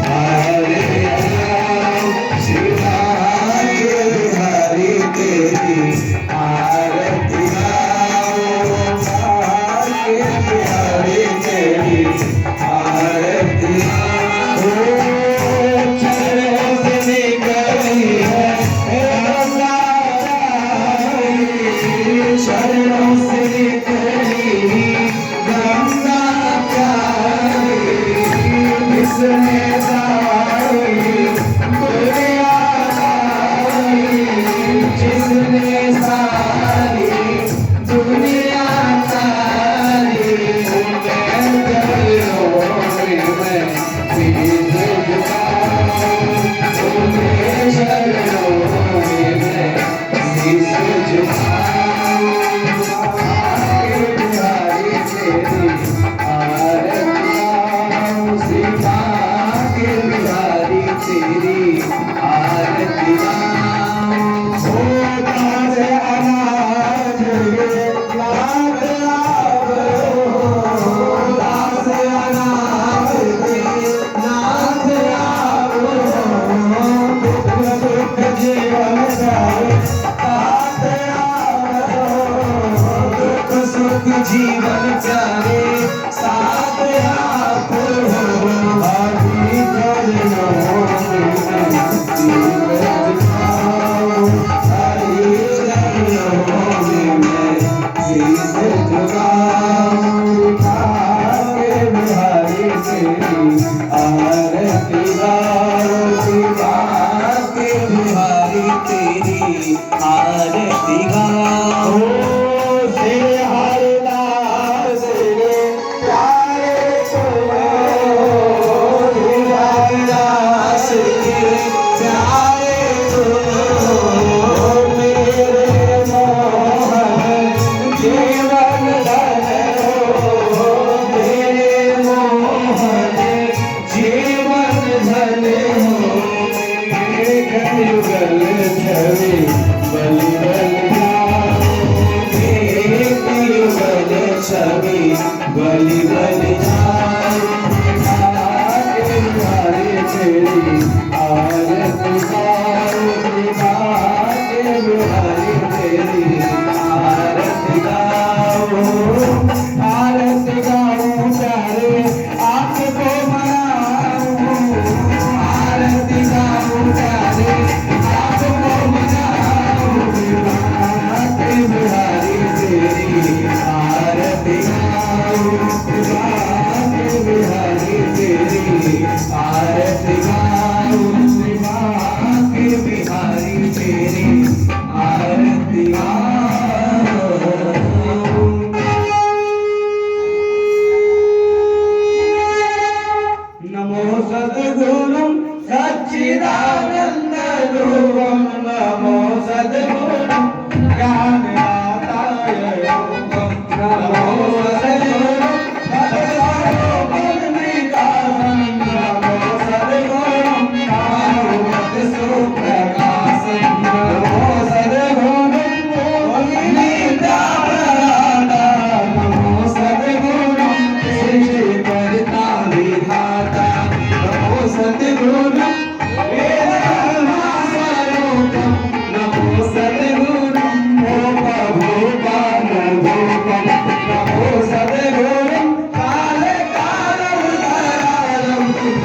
हारे आओ शिवाय बिहारी तेरी आरती गाओ भाग्य बिहारी तेरी आरती गाओ चरणों से निकली है शरण जीवन प्यारे साथ आप हो आदि चरणों में सीरत खाओ, हरि चरणों में मैं शीश झुकाऊं आके बिहारी तेरी आरती गाओ, के बिहारी तेरी आरती गाओ श्री हरिदास रे प्यारे तुम्हें, श्री हरिदास के प्यारे तुम मेरे मोहन जीवन धन हो, मेरे मोहन जीवन धन हो एक युगल छवि बलि बलि जाओ, एक युगल छवि बलि बलि जाओ आके बिहारी तेरी आरती गाओ, आके बिहारी तेरी आरती गाओ आरती गाऊं प्यारे आपको मनाऊं, आरती गाओ प्यारे आपको मनाऊं आके बिहारी तेरी आरती गाओ आके बिहारी तेरी आरती गाओ के बिहारी तेरी आरती गाओ नमो सद्गुरु सच्चिदानंद रूपम, नमो सद्गुरु ज्ञानदाताय योगम, नमो सद्गुरु भगवानुपनिकासम, नमो सद्गुरु भागवत सुप्रकाशम, नमो सद्गुरु नित्यानंद, नमो सद्गुरु सृष्टि करता विधाता, नमो सद्गुरु वेदधर्मास्वरूपम, नमो सद्गुरु भूपानुभूपम, नमो सद्गुरु कालकालमुदारम,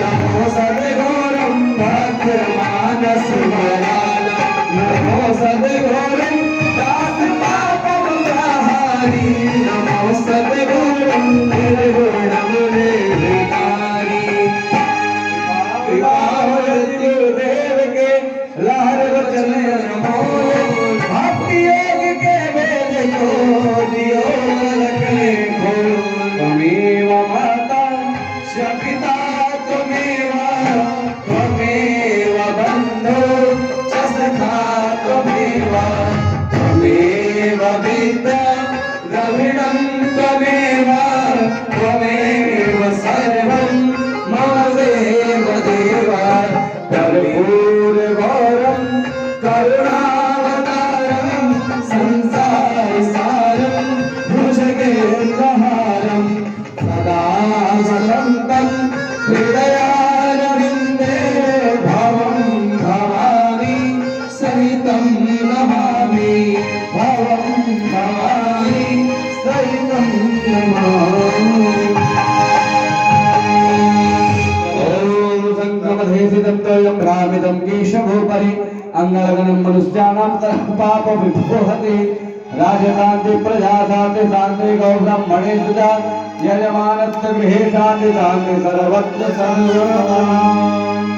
नमो सद्गुरु भक्तमानसमरालम, नमो सद्गुरु दासपापमहारी, नमो सद्गुरु निर्गुणमुनिर्विकारी। देव के लहर वचन नमो, भक्ति योग के वेद को दियो लखने को, त्वमेव माता च पिता त्वमेव, त्वमेव बन्धो च सखा त्वमेव, त्वमेव विद्या द्रविणं त्वमेव, त्वमेव सर्वं मम देव देव, कर्पूरगौरं करुणावतारं संसारसारं भुजगेन्द्रहारं सदा वसन्तं हृदयारविन्दे भवं भवानी सहितं नमामि, भवं भवानी सहितं नमामि। संक्रमधेसिदं भ्रामिदं केशभोपरि अंगलगनं मनुष्याणां तरः पाप विभोहति, राजशान्ति प्रजाशान्ति शान्ति गौब्रह्मणे सुजा, यजमानस्य गृहे शान्ति शान्ति सर्वत्र सर्वम्।